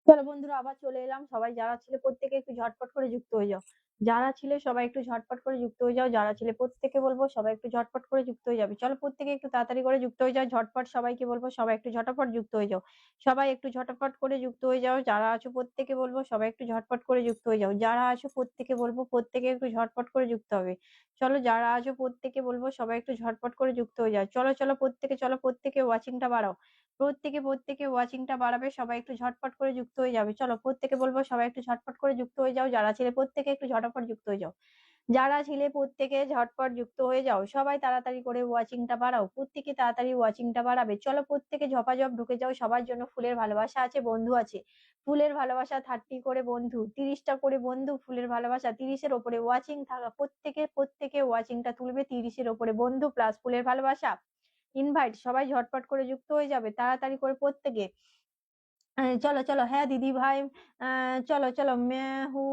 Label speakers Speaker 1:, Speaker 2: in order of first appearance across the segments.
Speaker 1: চলো বন্ধুরা আবার চলে এলাম। সবাই যারা ছিলে প্রত্যেকে একটু ঝটপট করে যুক্ত হয়ে যাও। যারা ছিলে সবাই একটু ঝটপট করে যুক্ত হয়ে যাও। যারা ছিলে প্রত্যেকে বলবো সবাই একটু ঝটপট করে যুক্ত হয়ে যাবে। চলো প্রত্যেকে একটু তাড়াতাড়ি করে যুক্ত হয়ে যাও। ঝটপট সবাইকে বলবো সবাই একটু ঝটপট যুক্ত হয়ে যাও। সবাই একটু ঝটপট করে যুক্ত হয়ে যাও। যারা আছো প্রত্যেকে বলবো সবাই একটু ঝটপট করে যুক্ত হয়ে যাও। যারা আছো প্রত্যেকে বলবো প্রত্যেকে একটু ঝটপট করে যুক্ত হবে। চলো যারা আছো প্রত্যেকে বলবো সবাই একটু ঝটপট করে যুক্ত হয়ে যাও। চলো প্রত্যেকে ওয়াচিংটা বাড়াও। প্রত্যেকে ওয়াচিংটা বাড়াবে। সবাই একটু ঝটপট করে যুক্ত হয়ে যাবে। চলো প্রত্যেকে বলবো সবাই একটু ঝটপট করে যুক্ত হয়ে যাও। যারা ছিলে প্রত্যেকে একটু ঝটপট যুক্ত হয়ে যাও। যারা ছিলে প্রত্যেকে ঝটপট যুক্ত হয়ে যাও। সবাই তাড়াতাড়ি করে ওয়াচিংটা বাড়াও। প্রত্যেকে তাড়াতাড়ি ওয়াচিংটা বাড়াবে। চলো প্রত্যেকে ঝপাঝপ ঢুকে যাও। সবার জন্য ফুলের ভালোবাসা আছে, বন্ধু আছে। ফুলের ভালোবাসা 30 করে বন্ধু, 30টা করে বন্ধু। ফুলের ভালোবাসা 30-এর ওপরে ওয়াচিং থাকা প্রত্যেকে ওয়াচিংটা তুলবে। 30-এর ওপরে বন্ধু প্লাস ফুলের ভালোবাসা ইনভাইট। সবাই ঝটপট করে যুক্ত হয়ে যাবে তাড়াতাড়ি করে প্রত্যেকে। চলো চলো হ্যাঁ দিদি ভাই। চলো চলো মেহু।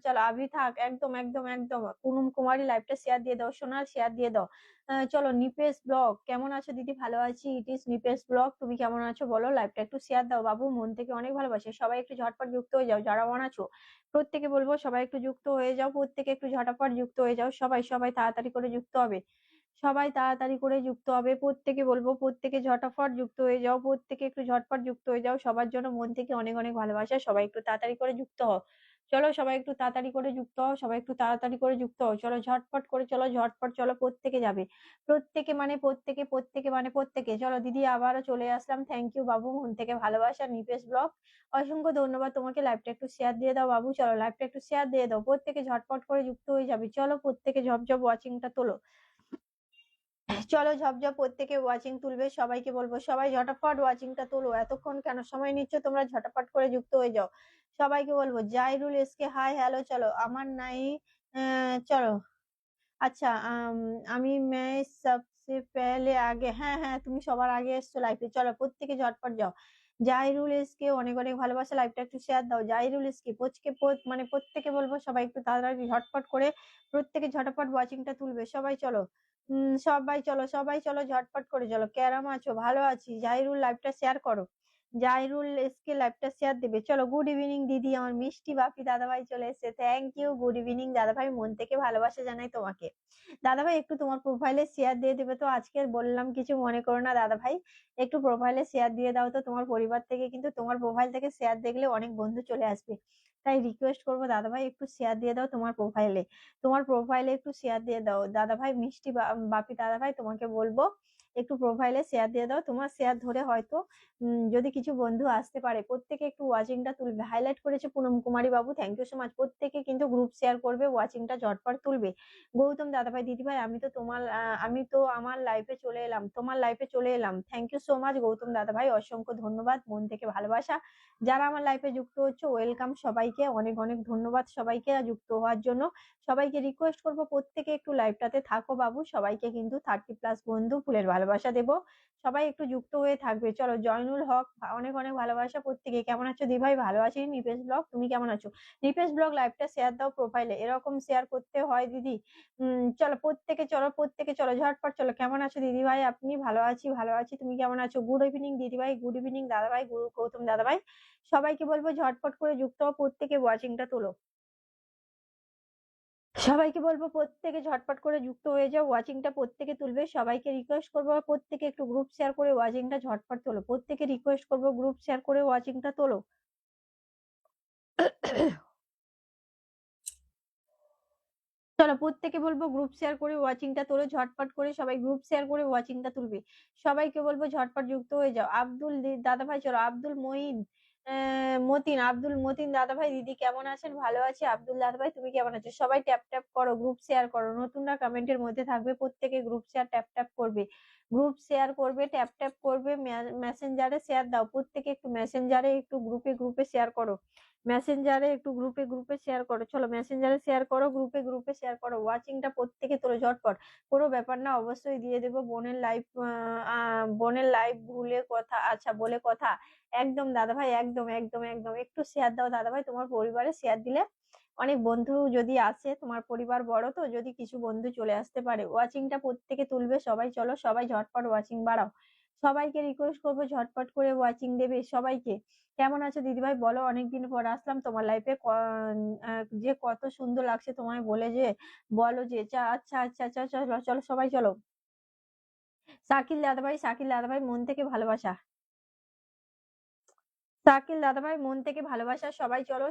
Speaker 1: চলো আভি থাক। একদম একদম একদম পুনম কুমারী লাইভটা শেয়ার দিয়ে দাও। সোনার শেয়ার দিয়ে দাও। চলো নিপেশ ব্লগ কেমন আছো দিদি? ভালো আছি। It is Nipesh blog. তুমি কেমন আছো বলো? লাইভটা একটু শেয়ার দাও বাবু, মন থেকে অনেক ভালোবাসে। সবাই একটু ঝটপট যুক্ত হয়ে যাও। যারা অন আছো প্রত্যেকে বলবো সবাই একটু যুক্ত হয়ে যাও। প্রত্যেকে একটু ঝটপট যুক্ত হয়ে যাও। সবাই সবাই তাড়াতাড়ি করে যুক্ত হবে। সবাই তাড়াতাড়ি করে যুক্ত হবে। প্রত্যেকে বলবো প্রত্যেকে ঝটাফট যুক্ত হয়ে যাও। প্রত্যেকে একটু ঝটপট যুক্ত হয়ে যাও। সবার জন্য মন থেকে অনেক অনেক ভালোবাসা। সবাই একটু তাড়াতাড়ি করে যুক্ত হও। চলো সবাই একটু তাড়াতাড়ি করে যুক্ত হও। সবাই একটু তাড়াতাড়ি করে যুক্ত হও। চলো ঝটপট করে চলো ঝটপট চলো প্রত্যেকে যাবে। প্রত্যেকে মানে প্রত্যেকে। চলো দিদি আবারও চলে আসলাম। থ্যাংক ইউ বাবু, মন থেকে ভালোবাসা। নিপেশ ব্লগ অসংখ্য ধন্যবাদ তোমাকে। লাইভটা একটু শেয়ার দিয়ে দাও বাবু। চলো লাইভটা একটু শেয়ার দিয়ে দাও। প্রত্যেকে ঝটপট করে যুক্ত হয়ে যাবে। চলো প্রত্যেকে ঝপঝপ ওয়াচিংটা তোলো। চলো ঝপঝপ প্রত্যেকে ওয়াচিং তুলবে। সবাইকে বলবো সবাই ঝটাফট ওয়াচিংটা তোলো। এতক্ষণ কেন সময় নিচ্ছ তোমরা? ঝটাফট করে যুক্ত হয়ে যাও। সবাইকে বলবো জাইরুল এসকে হাই হ্যালো। চলো আমার নাই। চলো আচ্ছা। আমি मैं सबसे पहले আগে। হ্যাঁ হ্যাঁ তুমি সবার আগে এসছো লাইভে। চলো প্রত্যেকে ঝটপট যাও। জাহিরুল এসকে অনেক অনেক ভালোবাসা। লাইভটা একটু শেয়ার দাও। জাহিরুল এসকে মানে প্রত্যেকে বলবো সবাই একটু তাড়াতাড়ি ঝটপট করে প্রত্যেকে ঝটপট ওয়াচিংটা তুলবে। সবাই চলো। সবাই চলো ঝটপট করে চলো। কেরাম আছো? ভালো আছি। জাহিরুল লাইভটা শেয়ার করো। জাহিরুল এসকে লাইভটা শেয়ার দেবে। চলো গুড ইভিনিং দিদি, আমার মিষ্টি বাপি দাদাভাই চলে এসেছে। Thank you. গুড ইভিনিং দাদাভাই, মন থেকে ভালোবাসা জানাই তোমাকে। দাদাভাই একটু তোমার প্রোফাইলে শেয়ার দিয়ে দেবে তো? আজকে বললাম কিছু মনে করো না দাদাভাই। একটু প্রোফাইলে শেয়ার দিয়ে দাও তো। তোমার পরিবার থেকে কিন্তু তোমার প্রোফাইল থেকে শেয়ার দেখলে অনেক বন্ধু চলে আসবে। তাই রিকোয়েস্ট করবো দাদাভাই একটু শেয়ার দিয়ে দাও তোমার প্রোফাইলে। তোমার প্রোফাইলে একটু শেয়ার দিয়ে দাও দাদাভাই। মিষ্টি বাপি দাদাভাই তোমাকে বলবো একটু প্রোফাইলে শেয়ার দিয়ে দাও। তোমার শেয়ার ধরে হয়তো যদি কিছু বন্ধু আসতে পারে। প্রত্যেকে একটু ওয়াচিংটা তুলবে। হাইলাইট করেছে পুনম কুমারী বাবু, থ্যাংক ইউ সো মাচ। প্রত্যেকে কিন্তু গ্রুপ শেয়ার করবে, ওয়াচিংটা ঝটপট তুলবে। গৌতম দাদাভাই দিদিভাই আমি তো আমার লাইফে চলে এলাম, তোমার লাইফে চলে এলাম। Thank you so much Gautam দাদাভাই, অসংখ্য ধন্যবাদ, মন থেকে ভালোবাসা। যারা আমার লাইফে যুক্ত হচ্ছে ওয়েলকাম সবাইকে। অনেক অনেক ধন্যবাদ সবাইকে যুক্ত হওয়ার জন্য। সবাইকে রিকোয়েস্ট করবো প্রত্যেকে একটু লাইভটাতে থাকো বাবু। সবাইকে কিন্তু 30+ বন্ধু ফুলের ভালোবাসা দেবো। সবাই একটু যুক্ত হয়ে থাকবে। চলো জয়নুল হক অনেক অনেক ভালোবাসা। প্রত্যেকে কেমন আছো দি ভাই? ভালো আছি। নিপেশ ব্লগ তুমি কেমন আছো? নিপেশ ব্লগ লাইভটা শেয়ার দাও প্রোফাইলে। এরকম শেয়ার করতে হয় দিদি। চলো প্রত্যেকে চলো ঝটপট চলো। কেমন আছো দিদি ভাই আপনি? ভালো আছি ভালো আছি। তুমি কেমন আছো? গুড ইভিনিং দিদি ভাই, গুড ইভিনিং দাদা ভাই, গৌতম দাদা ভাই। সবাইকে বলবো ঝটপট করে যুক্ত হও। প্রত্যেকে ওয়াচিংটা তোলো। সবাইকে বলবো প্রত্যেকে ঝটপট করে যুক্ত হয়ে যাও। ওয়াচিংটা প্রত্যেকে তুলবে। সবাইকে রিকোয়েস্ট করবো প্রত্যেকে একটু গ্রুপ শেয়ার করে ওয়াচিংটা ঝটপট তোলো। প্রত্যেকে রিকোয়েস্ট করবো গ্রুপ শেয়ার করে ওয়াচিংটা তোলো। চলো প্রত্যেকে বলবো গ্রুপ শেয়ার করে ওয়াচিংটা তোলো। ঝটপট করে সবাই গ্রুপ শেয়ার করে ওয়াচিংটা তুলবে। সবাইকে বলবো ঝটপট যুক্ত হয়ে যাও। দাদা ভাই চলো। আব্দুল মঈন আব্দুল মতিন দাদা ভাই দিদি কেমন আছেন? ভালো আছি। আব্দুল দাদা ভাই তুমি কেমন আছো? সবাই ট্যাপ ট্যাপ করো, গ্রুপ শেয়ার করো। নতুনরা কমেন্টের মধ্যে থাকবে। প্রত্যেকে গ্রুপ শেয়ার ট্যাপ ট্যাপ করবে। গ্রুপ শেয়ার করবে, ট্যাপ ট্যাপ করবে। মেসেঞ্জারে শেয়ার দাও। প্রত্যেকে একটু মেসেঞ্জারে একটু গ্রুপে শেয়ার করো। মেসেঞ্জারে একটু গ্রুপে শেয়ার করো। চলো মেসেঞ্জারে শেয়ার করো, গ্রুপে শেয়ার করো। ওয়াচিংটা প্রত্যেকে তোলো ঝটপট। কোনো ব্যাপার না, অবশ্যই দিয়ে দেবো। বোনের লাইভ ভুলে কথা, আচ্ছা বলে কথা। একদম দাদা ভাই, একদম একদম একদম একটু শেয়ার দাও দাদা ভাই। তোমার পরিবারে শেয়ার দিলে অনেক বন্ধু যদি আসে, তোমার পরিবার বড় তো, যদি কিছু বন্ধু চলে আসতে পারে। ওয়াচিংটা প্রত্যেকে তুলবে। সবাই চলো সবাই ঝটপট ওয়াচিং বাড়াও। সবাইকে রিকোয়েস্ট করবো ঝটপট করে ওয়াচিং দেবে সবাইকে। কেমন আছো দিদিভাই বলো? অনেকদিন পর আসলাম তোমার লাইফে। যে কত সুন্দর লাগছে তোমায় বলে যে বলো যে আচ্ছা আচ্ছা আচ্ছা চলো চলো সবাই চলো। শাকিল দাদাভাই মন থেকে ভালোবাসা। শাকিল দাদাভাই মন থেকে ভালোবাসা, সবাই চলো।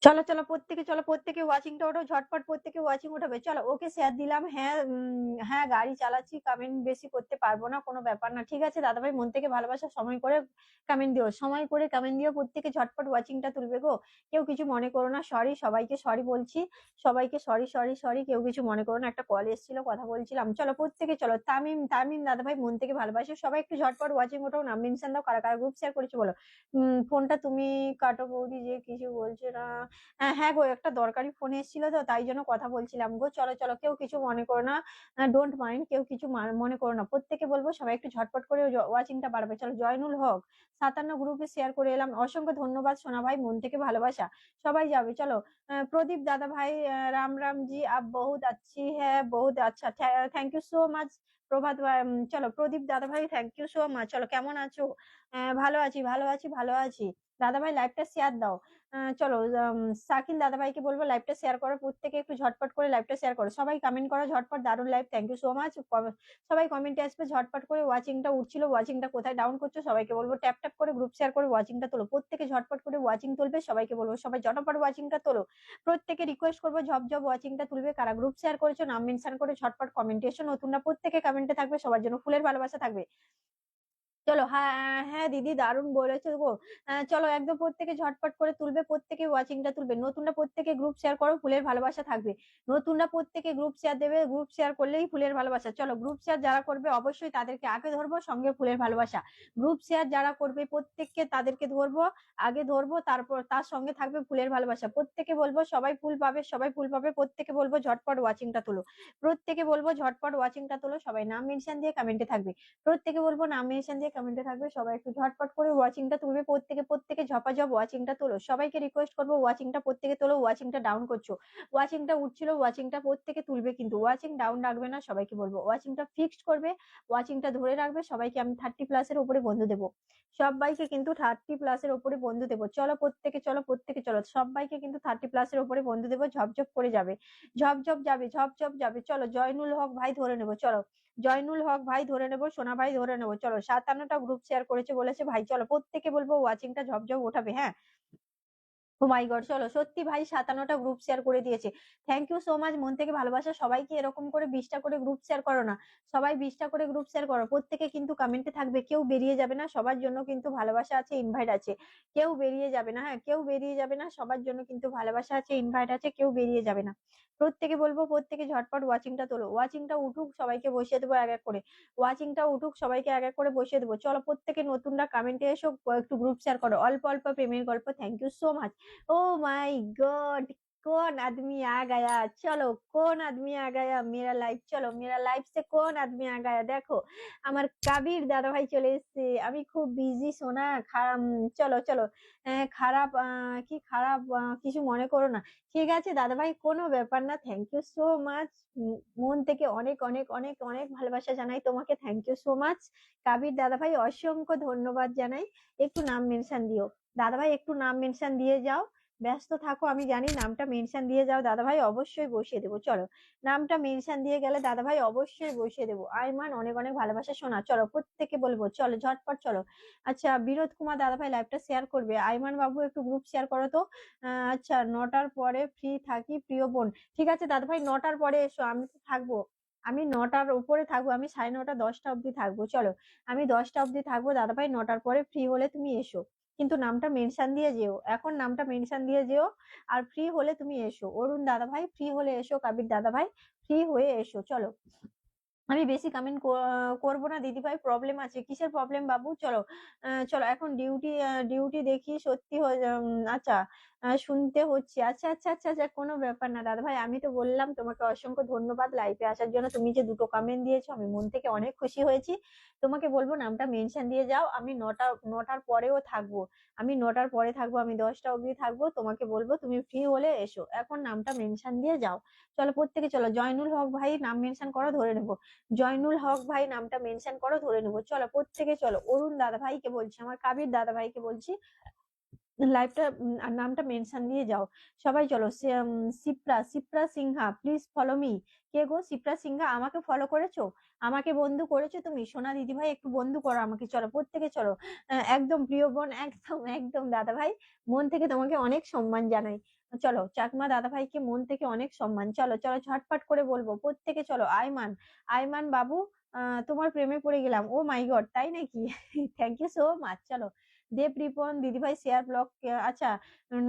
Speaker 1: চলো চলো প্রত্যেকে, চলো প্রত্যেকে ওয়াচিংটা ওঠো ঝটপট, প্রত্যেকে ওয়াচিং উঠাবে। চলো ওকে শেয়ার দিলাম। হ্যাঁ হ্যাঁ গাড়ি চালাচ্ছি, কমেন্ট বেশি করতে পারবো না, কোনো ব্যাপার না, ঠিক আছে দাদাভাই মন থেকে ভালোবাসা, সময় করে কমেন্ট দিও, সময় করে কমেন্ট দিও, প্রত্যেকে ঝটপট ওয়াচিংটা তুলবে গো। কেউ কিছু মনে করো না, সরি, সবাইকে সরি বলছি, সবাইকে সরি সরি সরি, কেউ কিছু মনে করো না, একটা কল এসেছিল কথা বলছিলাম। চলো প্রত্যেকে চলো, তামিম তামিম দাদাভাই মন থেকে ভালোবাসে, সবাই একটু ঝটপট ওয়াচিং ওঠো, নাম মেনশন দাও, কারা কারা গ্রুপ শেয়ার করেছো বলো। ফোনটা তুমি কাটো বৌদি, যে কিছু বলছে না। হ্যাঁ গো, একটা দরকারি ফোন এসেছিল তো তাই জন্য কথা বলছিলাম গো। চলো চলো, কেউ কিছু মনে করো না, ডোন্ট মাইন্ড, কেউ কিছু মনে করো না, প্রত্যেকে বলবো সবাই একটু ঝটপট করে ওয়াচিংটা বাড়বে। চলো জয়নুল হক 57 গ্রুপে শেয়ার করে এলাম, অসংখ্য ধন্যবাদ সোনা ভাই, মন থেকে ভালোবাসা, সবাই যাবে চলো। প্রদীপ দাদা ভাই রাম রাম জি, আপ বহুত अच्छी है, बहुत अच्छा, থ্যাংক ইউ সো মাচ। প্রভাত চলো প্রদীপ দাদা ভাই, থ্যাংক ইউ সো মাচ। চলো কেমন আছো? ভালো আছি ভালো আছি ভালো আছি। দাদা ভাই লাইভটা শেয়ার দাও। চলো শাকিল দাদাভাইকে বলবো লাইভটা শেয়ার করো, প্রত্যেকে একটু ঝটপট করে লাইভটা শেয়ার করো, সবাই কমেন্ট করো ঝটপট, দারুন live, thank you so much. সবাই কমেন্টে আসবে ঝটপট করে, ওয়াচিংটা উঠছিল, ওয়াচিংটা কোথায় ডাউন করছো সবাইকে বলবো ট্যাপ ট্যাপ করে গ্রুপ শেয়ার করে ওয়াচিংটা তোলো, প্রত্যেকে ঝটপট করে ওয়াচিং তুলবে, সবাইকে বলবো সবাই ঝটপট ওয়াচিংটা তোলো, প্রত্যেকে রিকোয়েস্ট করবো ঝপ ঝপ ওয়াচিংটা তুলবে, কারা গ্রুপ শেয়ার করেছো নাম মেনশন করে ঝটপট কমেন্টে এসো, নতুনরা প্রত্যেকে কমেন্টে থাকবে, সবার জন্য ফুলের ভালোবাসা থাকবে। চলো হ্যাঁ হ্যাঁ দিদি দারুণ বলেছো গো। চলো একদম প্রত্যেকে ঝটপট করে তুলবে, প্রত্যেকে ওয়াচিংটা তুলবে, নতুনরা প্রত্যেকে গ্রুপ শেয়ার করো, ফুলের ভালোবাসা থাকবে, নতুনরা প্রত্যেকে গ্রুপ শেয়ার দেবে, গ্রুপ শেয়ার করলেই ফুলের ভালোবাসা। চলো গ্রুপ শেয়ার যারা করবে অবশ্যই তাদেরকে আগে ধরবো, সঙ্গে ফুলের ভালোবাসা। গ্রুপ শেয়ার যারা করবে প্রত্যেককে তাদেরকে ধরবো, আগে ধরবো, তারপর তার সঙ্গে থাকবে ফুলের ভালোবাসা, প্রত্যেকে বলবো সবাই ফুল পাবে, সবাই ফুল পাবে, প্রত্যেকে বলবো ঝটপট ওয়াচিংটা তুলো, প্রত্যেকে বলবো ঝটপট ওয়াচিংটা তুলো, সবাই নাম মেনশন দিয়ে কমেন্টে থাকবে, প্রত্যেকে বলবো নাম মেনশন দিয়ে কমেন্টে থাকবে, সবাই একটু ঝটপট করে ওয়াচিংটা তুলবে, প্রত্যেকে ঝপাঝপ ওয়াচিংটা তোলো। সবাইকে রিকোয়েস্ট করবো ওয়াচিংটা প্রত্যেকে তোলো। ওয়াচিংটা ডাউন করছো, ওয়াচিংটা উঠছিল, ওয়াচিংটা প্রত্যেকে তুলবে কিন্তু, ওয়াচিং ডাউন রাখবে না, সবাইকে বলবো ওয়াচিংটা ফিক্সড করবে, ওয়াচিংটা ধরে রাখবে। সবাইকে আমি 30+ উপরে বন্ধু দেবো, সবাইকে কিন্তু 30+ উপরে বন্ধু দেবো। চলো প্রত্যেকে চলো, সবাইকে কিন্তু 30+ উপরে বন্ধু দেবো। ঝপঝপ করে যাবে, ঝপঝপ যাবে। চলো জয়নুল হক ভাই ধরে নেবো, চলো জয়নুল হক ভাই ধরে নেবো, সোনা ভাই ধরে নেবো। চলো 57টা গ্রুপ শেয়ার করেছে বলেছে ভাই, চলো প্রত্যেকে বলবো ওয়াচিংটা ঝপঝপ ওঠাবে। হ্যাঁ, ও মাই গড, চলো সত্যি ভাই 57টা গ্রুপ শেয়ার করে দিয়েছে। থ্যাংক ইউ সো মাচ, মন থেকে ভালোবাসা। সবাইকে এরকম করে 20টা করে গ্রুপ শেয়ার করো না, সবাই 20টা করে গ্রুপ শেয়ার করো। প্রত্যেকে কিন্তু কমেন্টে থাকবে, কেউ বেরিয়ে যাবে না, সবার জন্য কিন্তু ভালোবাসা আছে, ইনভাইট আছে, কেউ বেরিয়ে যাবে না। হ্যাঁ, কেউ বেরিয়ে যাবে না, সবার জন্য কিন্তু ভালোবাসা আছে, ইনভাইট আছে, কেউ বেরিয়ে যাবে না। প্রত্যেকে বলবো প্রত্যেকে ঝটপট ওয়াচিংটা তোলো, ওয়াচিংটা উঠুক, সবাইকে বসিয়ে দেবো এক এক করে, ওয়াচিংটা উঠুক, সবাইকে এক এক করে বসিয়ে দেবো। চলো প্রত্যেকে নতুনরা কমেন্টে এসো, একটু গ্রুপ শেয়ার করো, অল্প অল্প প্রেমের गल्प। Thank you so much. Oh my god, कौन आदमी आ गया? चलो कौन आदमी आ गया मेरा लाइफ? चलो मेरा लाइफ से कौन आदमी आ गया? देखो আমার কাবির দাদা ভাই চলে এসেছে। আমি খুব বিজি সোনা। চলো চলো, খারাপ কি খারাপ কিছু মনে করো না। ঠিক আছে দাদা ভাই, কোনো ব্যাপার না। থ্যাংক ইউ সো মাচ, মন থেকে অনেক অনেক অনেক অনেক ভালোবাসা জানাই তোমাকে। Thank you so much Kabir দাদা ভাই, অসংখ্য ধন্যবাদ জানাই। একটু নাম মেনশন দিও দাদা ভাই, একটু নাম মেনশন দিয়ে যাও। ব্যস্ত থাকো আমি জানি, নামটা মেনশন দিয়ে যাও দাদা ভাই, অবশ্যই বসিয়ে দেবো। চলো নামটা মেনশন দিয়ে গেলে দাদা ভাই অবশ্যই বসিয়ে দেবো। আইমান অনেক অনেক ভালোবাসা শোনা। চলো প্রত্যেকে বলবো, চলো ঝটপট চলো। আচ্ছা বিনোদ কুমার দাদা ভাই লাইভটা শেয়ার করবে। আইমান বাবু একটু গ্রুপ শেয়ার করো তো। আচ্ছা 9টার পরে ফ্রি থাকি প্রিয় বোন। ঠিক আছে দাদা ভাই, 9টার পরে এসো, আমি তো থাকবো। আমি 9টার উপরে থাকবো, আমি 9:30 10টা অব্দি থাকবো। চলো আমি 10টা অব্দি থাকবো দাদা ভাই, 9টার পরে ফ্রি হলে তুমি এসো, কিন্তু নামটা মেনশন দিয়ে যেও, এখন নামটা মেনশন দিয়ে যেও। আর ফ্রি হলে তুমি এসো, অরুণ দাদা ভাই ফ্রি হলে এসো, কাবির দাদা ভাই ফ্রি হয়ে এসো। চলো আমি বেশি কমেন্ট করবো না দিদি ভাই, প্রবলেম আছে। কিসের প্রবলেম বাবু? চলো চলো এখন ডিউটি দেখি সত্যি আচ্ছা শুনতে হচ্ছে। আচ্ছা আচ্ছা আচ্ছা আচ্ছা, কোনো ব্যাপার না দাদা ভাই, আমি তো বললাম তোমাকে অসংখ্য ধন্যবাদ লাইভে আসার জন্য। তুমি যে 2টো কমেন্ট দিয়েছো আমি মন থেকে অনেক খুশি হয়েছি। তোমাকে বলবো নামটা মেনশন দিয়ে যাও। আমি 9টার পরেও থাকবো, আমি 9টার পরে থাকবো, আমি 10টা অবধি থাকবো। তোমাকে বলবো তুমি ফ্রি হলে এসো, এখন নামটা মেনশন দিয়ে যাও। চলো প্রত্যেকে চলো, জয়নুল হক ভাই নাম মেনশন করো, ধরে নেবো। জয়নুল হক ভাই নামটা মেনশন করো, ধরে নেবো। চলো প্রত্যেকে চলো, অরুণ দাদা ভাইকে বলছি, আমার কাবির দাদা ভাইকে বলছি, লাইভটা নামটা মেনশন দিয়ে যাও। সবাই চলো। Shipra Sinha please follow me. কে গো শিপ্রা সিনহা? আমাকে ফলো করেছো, আমাকে বন্ধু করেছো তুমি? সোনা দিদি ভাই একটু বন্ধু করো আমাকে। চলো প্রত্যেকে চলো, একদম প্রিয় বোন, একদম একদম দাদা ভাই, মন থেকে তোমাকে অনেক সম্মান জানাই। চলো চাকমা দাদা ভাইকে মন থেকে অনেক সম্মান। চলো চলো ঝটপট করে বলবো প্রত্যেকে চলো। আইমান, আইমান বাবু তোমার প্রেমে পড়ে গেলাম। ও মাই গড, তাই নাকি? Thank you so much. চলো দেব রিপন দিদি ভাই শেয়ার ব্লগ। আচ্ছা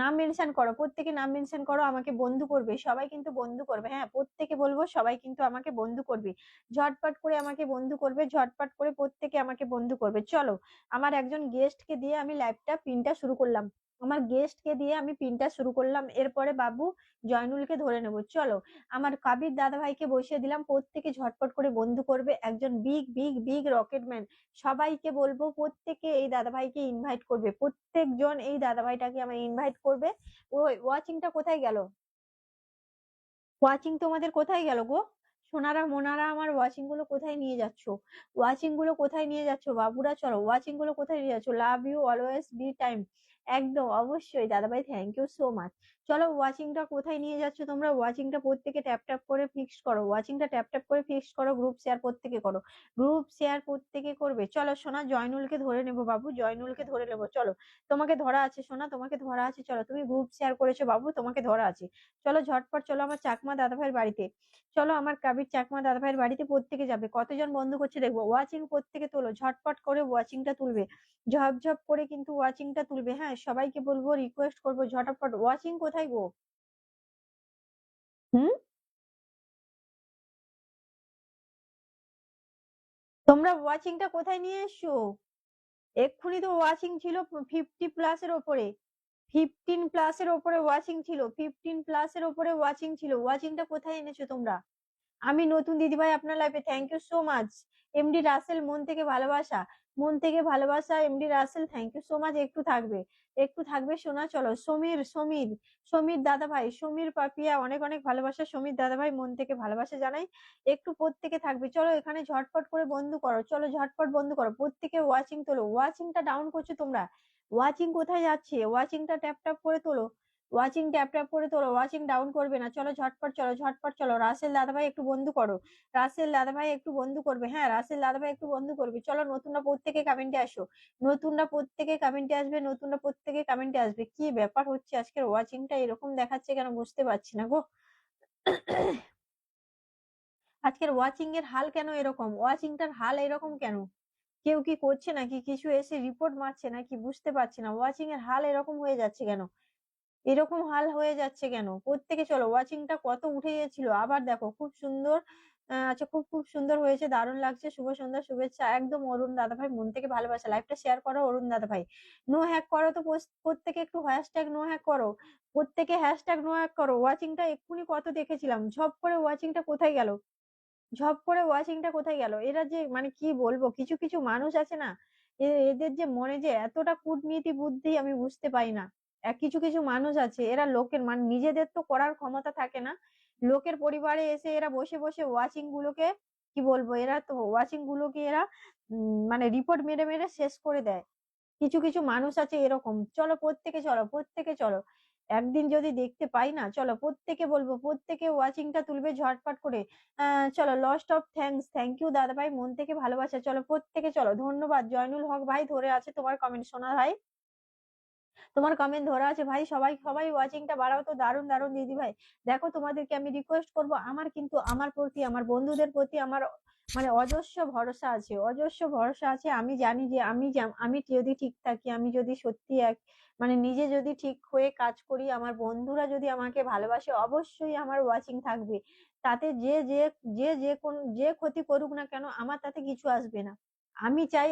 Speaker 1: নাম মেনশন করো, প্রত্যেকে নাম মেনশন করো, আমাকে বন্ধু করবে, সবাই কিন্তু বন্ধু করবে। হ্যাঁ প্রত্যেকে বলবো, সবাই কিন্তু আমাকে বন্ধু করবে, ঝটপট করে আমাকে বন্ধু করবে, ঝটপট করে প্রত্যেকে আমাকে বন্ধু করবে। চলো আমার একজন গেস্টকে দিয়ে আমি লাইভটা পিনটা শুরু করলাম, আমার গেস্টকে দিয়ে আমি পিনটা শুরু করলাম। এরপরে বাবু জয়নুলকে ধরে নেবো। চলো আমার কাবির দাদা ভাইকে বসিয়ে দিলাম, প্রত্যেকে ঝটপট করে বন্ধু করবে, একজন বিগ বিগ বিগ রকেটম্যান। সবাইকে বলবো প্রত্যেকে এই দাদা ভাইকে ইনভাইট করবে, প্রত্যেকজন এই দাদা ভাইটাকে আমার ইনভাইট করবে। ওই ওয়াচিংটা কোথায় গেল? ওয়াচিং তোমাদের কোথায় গেল গো? সোনারা মোনারা আমার ওয়াচিং গুলো কোথায় নিয়ে যাচ্ছ? ওয়াচিং গুলো কোথায় নিয়ে যাচ্ছ বাবুরা? চলো ওয়াচিং গুলো কোথায় নিয়ে যাচ্ছ? Love you always be time. একদম অবশ্যই দাদা ভাই, থ্যাংক ইউ সো মাচ। চলো ওয়াচিংটা কোথায় নিয়ে যাচ্ছ তোমরা? ওয়াচিংটা প্রত্যেকে ট্যাপ ট্যাপ করে ফিক্স করো, ওয়াচিংটা ট্যাপ ট্যাপ করে ফিক্স করো। গ্রুপ শেয়ার প্রত্যেকে করো, গ্রুপ শেয়ার প্রত্যেকে করবে। চলো সোনা জয়নুলকে ধরে নেবো বাবু, জয়নুলকে ধরে নেবো। চলো তোমাকে ধরা আছে সোনা, তোমাকে ধরা আছে। চলো তুমি গ্রুপ শেয়ার করেছো বাবু, তোমাকে ধরা আছে। চলো ঝটপট চলো আমার চাকমা দাদা ভাইয়ের বাড়িতে। চলো আমার কাবির চাকমা দাদা ভাইয়ের বাড়িতে প্রত্যেকে যাবে, কতজন বন্ধু করছে দেখবো। ওয়াচিং প্রত্যেকে তোলো, ঝটপট করে ওয়াচিংটা তুলবে, ঝপঝপ করে কিন্তু ওয়াচিংটা তুলবে। হ্যাঁ সবাইকে বলবো, রিকোয়েস্ট করবো, ঝটপট। ওয়াচিং কোথায় গো? হুম, তোমরা ওয়াচিংটা কোথায় নিয়ে এসছো? এক্ষুনি তো ওয়াচিং ছিল 50+ এর ওপরে, 15+ এর ওপরে ওয়াচিং ছিল, 15+ এর ওপরে ওয়াচিং ছিল। ওয়াচিংটা কোথায় এনেছো তোমরা? আমি নতুন দিদিভাই আপনার লাইফে, thank you so much. MD Rasel মন থেকে ভালোবাসা, মন থেকে ভালোবাসা MD Rasel, thank you so much. একটু থাকবে, একটু থাকবে শোনা। চলো সমীর, সমীর, সমীর দাদা ভাই, সমীর পাপিয়া, অনেক অনেক ভালোবাসা সমীর দাদা ভাই, মন থেকে ভালোবাসা জানাই। একটু প্রত্যেকে থাকবে, চলো এখানে ঝটপট করে বন্ধ করো, চলো ঝটপট বন্ধ করো, প্রত্যেকে ওয়াচিং তোলো। ওয়াচিংটা ডাউন করছো তোমরা, ওয়াচিং কোথায় যাচ্ছে? ওয়াচিংটা ট্যাপ ট্যাপ করে তোলো, ওয়াচিং ট্যাপ ট্যাপ করে তোলো, ওয়াচিং ডাউন করবে না। চলো ঝটপট, চলো ঝটপট চলো। রাসেল দাদা ভাই একটু বন্ধু করো, রাসেল দাদা ভাই একটু বন্ধু করবে, হ্যাঁ রাসেল দাদা ভাই একটু বন্ধু করবে। চলো নতুনরা প্রত্যেকে কমেন্টে আসো, নতুনরা প্রত্যেকে কমেন্টে আসবে, নতুনরা প্রত্যেকে কমেন্টে আসবে। কি ব্যাপার হচ্ছে আজকের ওয়াচিংটা এরকম দেখাচ্ছে কেন বুঝতে পারছি না গো। আজকের ওয়াচিং এর হাল কেন এরকম? ওয়াচিংটার হাল এরকম কেন? কেউ কি করছে নাকি? কিছু এসে রিপোর্ট মারছে নাকি? বুঝতে পারছি না। ওয়াচিং এর হাল এরকম হয়ে যাচ্ছে কেন? এরকম হাল হয়ে যাচ্ছে কেন? প্রত্যেকে চলো, ওয়াচিংটা কত উঠে গেছিল, আবার দেখো খুব সুন্দর। আচ্ছা, খুব খুব সুন্দর হয়েছে, দারুণ লাগছে। শুভ সন্ধ্যা, শুভেচ্ছা। একদম অরুণ দাদা ভাই মন থেকে ভালোবাসা, লাইভটা শেয়ার করো অরুণ দাদা ভাই। নো হ্যাক করো তো, প্রত্যেকে একটু হ্যাশট্যাগ নো হ্যাক করো, প্রত্যেকে হ্যাশট্যাগ নো হ্যাক করো। ওয়াচিংটা এক্ষুনি কত দেখেছিলাম, ঝপ করে ওয়াচিংটা কোথায় গেল? ঝপ করে ওয়াচিংটা কোথায় গেল? এরা যে মানে কি বলবো, কিছু কিছু মানুষ আছে না, এদের যে মনে যে এতটা কূটনীতি বুদ্ধি আমি বুঝতে পারি না। কিছু কিছু মানুষ আছে, এরা লোকের মানে নিজেদের তো করার ক্ষমতা থাকে না, লোকের পরিবারে এসে এরা বসে বসে ওয়াচিং গুলোকে, কি বলবো, এরা তো ওয়াচিং গুলোকে এরা মানে রিপোর্ট মেরে মেরে শেষ করে দেয়। কিছু কিছু মানুষ আছে এরকম। চলো প্রত্যেকে, চলো প্রত্যেকে চলো, একদিন যদি দেখতে পাই না, চলো প্রত্যেকে বলবো, প্রত্যেকে ওয়াচিংটা তুলবে ঝটপট করে। চলো লস্ট অফ থ্যাঙ্কস, থ্যাংক ইউ দাদা ভাই মন থেকে ভালোবাসা। চলো প্রত্যেকে চলো, ধন্যবাদ। জয়নুল হক ভাই ধরে আছে তোমার কমেন্ট, সোনা ভাই তোমার কমেন্ট ধরা আছে ভাই। সবাই সবাই ওয়াচিংটা বাড়াও তো, দারুন দারুন দিদি ভাই। দেখো তোমাদেরকে আমি রিকোয়েস্ট করব, আমার কিন্তু আমার প্রতি, আমার বন্ধুদের প্রতি আমার মানে অজস্র ভরসা আছে, অজস্র ভরসা আছে। আমি জানি যে আমি যদি ঠিক থাকি, আমি যদি সত্যি এক মানে নিজে যদি ঠিক হয়ে কাজ করি, আমার বন্ধুরা যদি আমাকে ভালোবাসে, অবশ্যই আমার ওয়াচিং থাকবে। তাতে যে যে যে যে কোন যে ক্ষতি করুক না কেন, আমার তাতে কিছু আসবে না। আমি চাই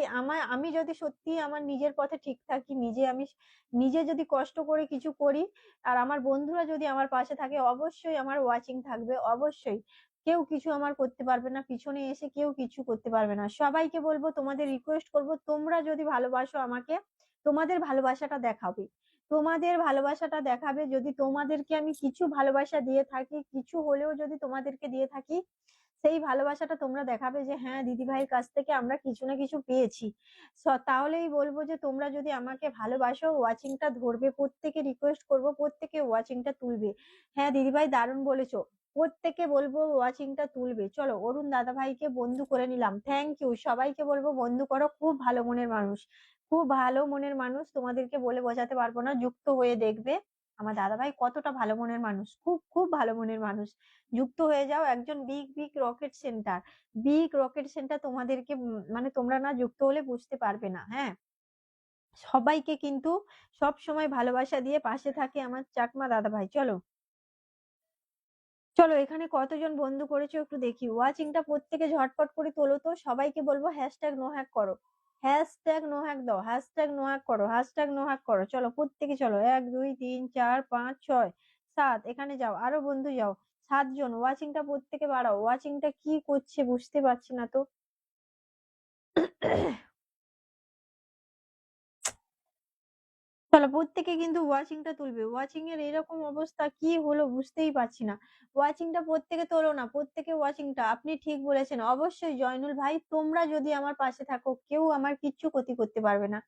Speaker 1: আমি যদি সত্যি আমার নিজের পথে ঠিক থাকি, আমি নিজে যদি কষ্ট করে কিছু করি, আর আমার বন্ধুরা যদি আমার পাশে থাকে, অবশ্যই আমার ওয়াচিং থাকবে, অবশ্যই। কেউ কিছু আমার করতে পারবে না, পিছনে এসে কেউ কিছু করতে পারবে না। সবাইকে বলবো, তোমাদের রিকোয়েস্ট করব, তোমরা যদি ভালোবাসো আমাকে, তোমাদের ভালোবাসাটা দেখাবে, তোমাদের ভালোবাসাটা দেখাবে। যদি তোমাদেরকে আমি কিছু ভালোবাসা দিয়ে থাকি, কিছু হলেও যদি তোমাদেরকে দিয়ে থাকি, সেই ভালোবাসাটা তোমরা দেখাবে যে হ্যাঁ দিদি ভাইয়ের কাছ থেকে আমরা কিছু না কিছু পেয়েছি। তাহলেই বলবো যে তোমরা যদি আমাকে ভালোবাসো, ওয়াচিংটা ধরবে। প্রত্যেকে রিকোয়েস্ট করব, প্রত্যেকে ওয়াচিংটা তুলবে। হ্যাঁ দিদি ভাই দারুণ বলেছো, প্রত্যেকে বলবো ওয়াচিংটা তুলবে। চলো অরুণ দাদা ভাইকে বন্ধু করে নিলাম, থ্যাংক ইউ। সবাইকে বলবো বন্ধু করো, খুব ভালো মনের মানুষ, খুব ভালো মনের মানুষ, তোমাদেরকে বলে বোঝাতে পারবো না। যুক্ত হয়ে দেখবে আমার দাদা ভাই কতটা ভালো মনের মানুষ, খুব খুব ভালো মনের মানুষ। যুক্ত হয়ে যাও, একজন big big rocket centre, big rocket centre. তোমাদেরকে মানে তোমরা না যুক্ত হলে বুঝতে পারবে না। হ্যাঁ, সবাইকে কিন্তু সব সময় ভালোবাসা দিয়ে পাশে থাকে আমার চাকমা দাদা ভাই। চলো চলো, এখানে কতজন বন্ধু করেছো একটু দেখি। ওয়াচিংটা প্রত্যেকে ঝটপট করে তোলো তো। সবাইকে বলবো হ্যাশট্যাগ নো হ্যাক করো, হ্যাশট্যাগ নো হ্যাক দাও, হ্যাশট্যাগ নো হ্যাক করো, হ্যাশট্যাগ নো হ্যাক করো। চলো প্রত্যেকে চলো, 1 2 3 4 5 6 এখানে যাও, আরো বন্ধু যাও, 7 জন। ওয়াচিংটা প্রত্যেকে বাড়াও, ওয়াচিংটা কি করছে বুঝতে পারছি না তো। চলো প্রত্যেকে কিন্তু ওয়াচিংটা তুলবে। ওয়াচিং এর এরকম অবস্থা কি হলো বুঝতেই পারছি না। ওয়াচিংটা প্রত্যেকে তোলো না, প্রত্যেকে ওয়াচিংটা। আপনি ঠিক বলেছেন, অবশ্যই জয়নুল ভাই, তোমরা যদি আমার পাশে থাকো, কেউ আমার কিচ্ছু ক্ষতি করতে পারবে না।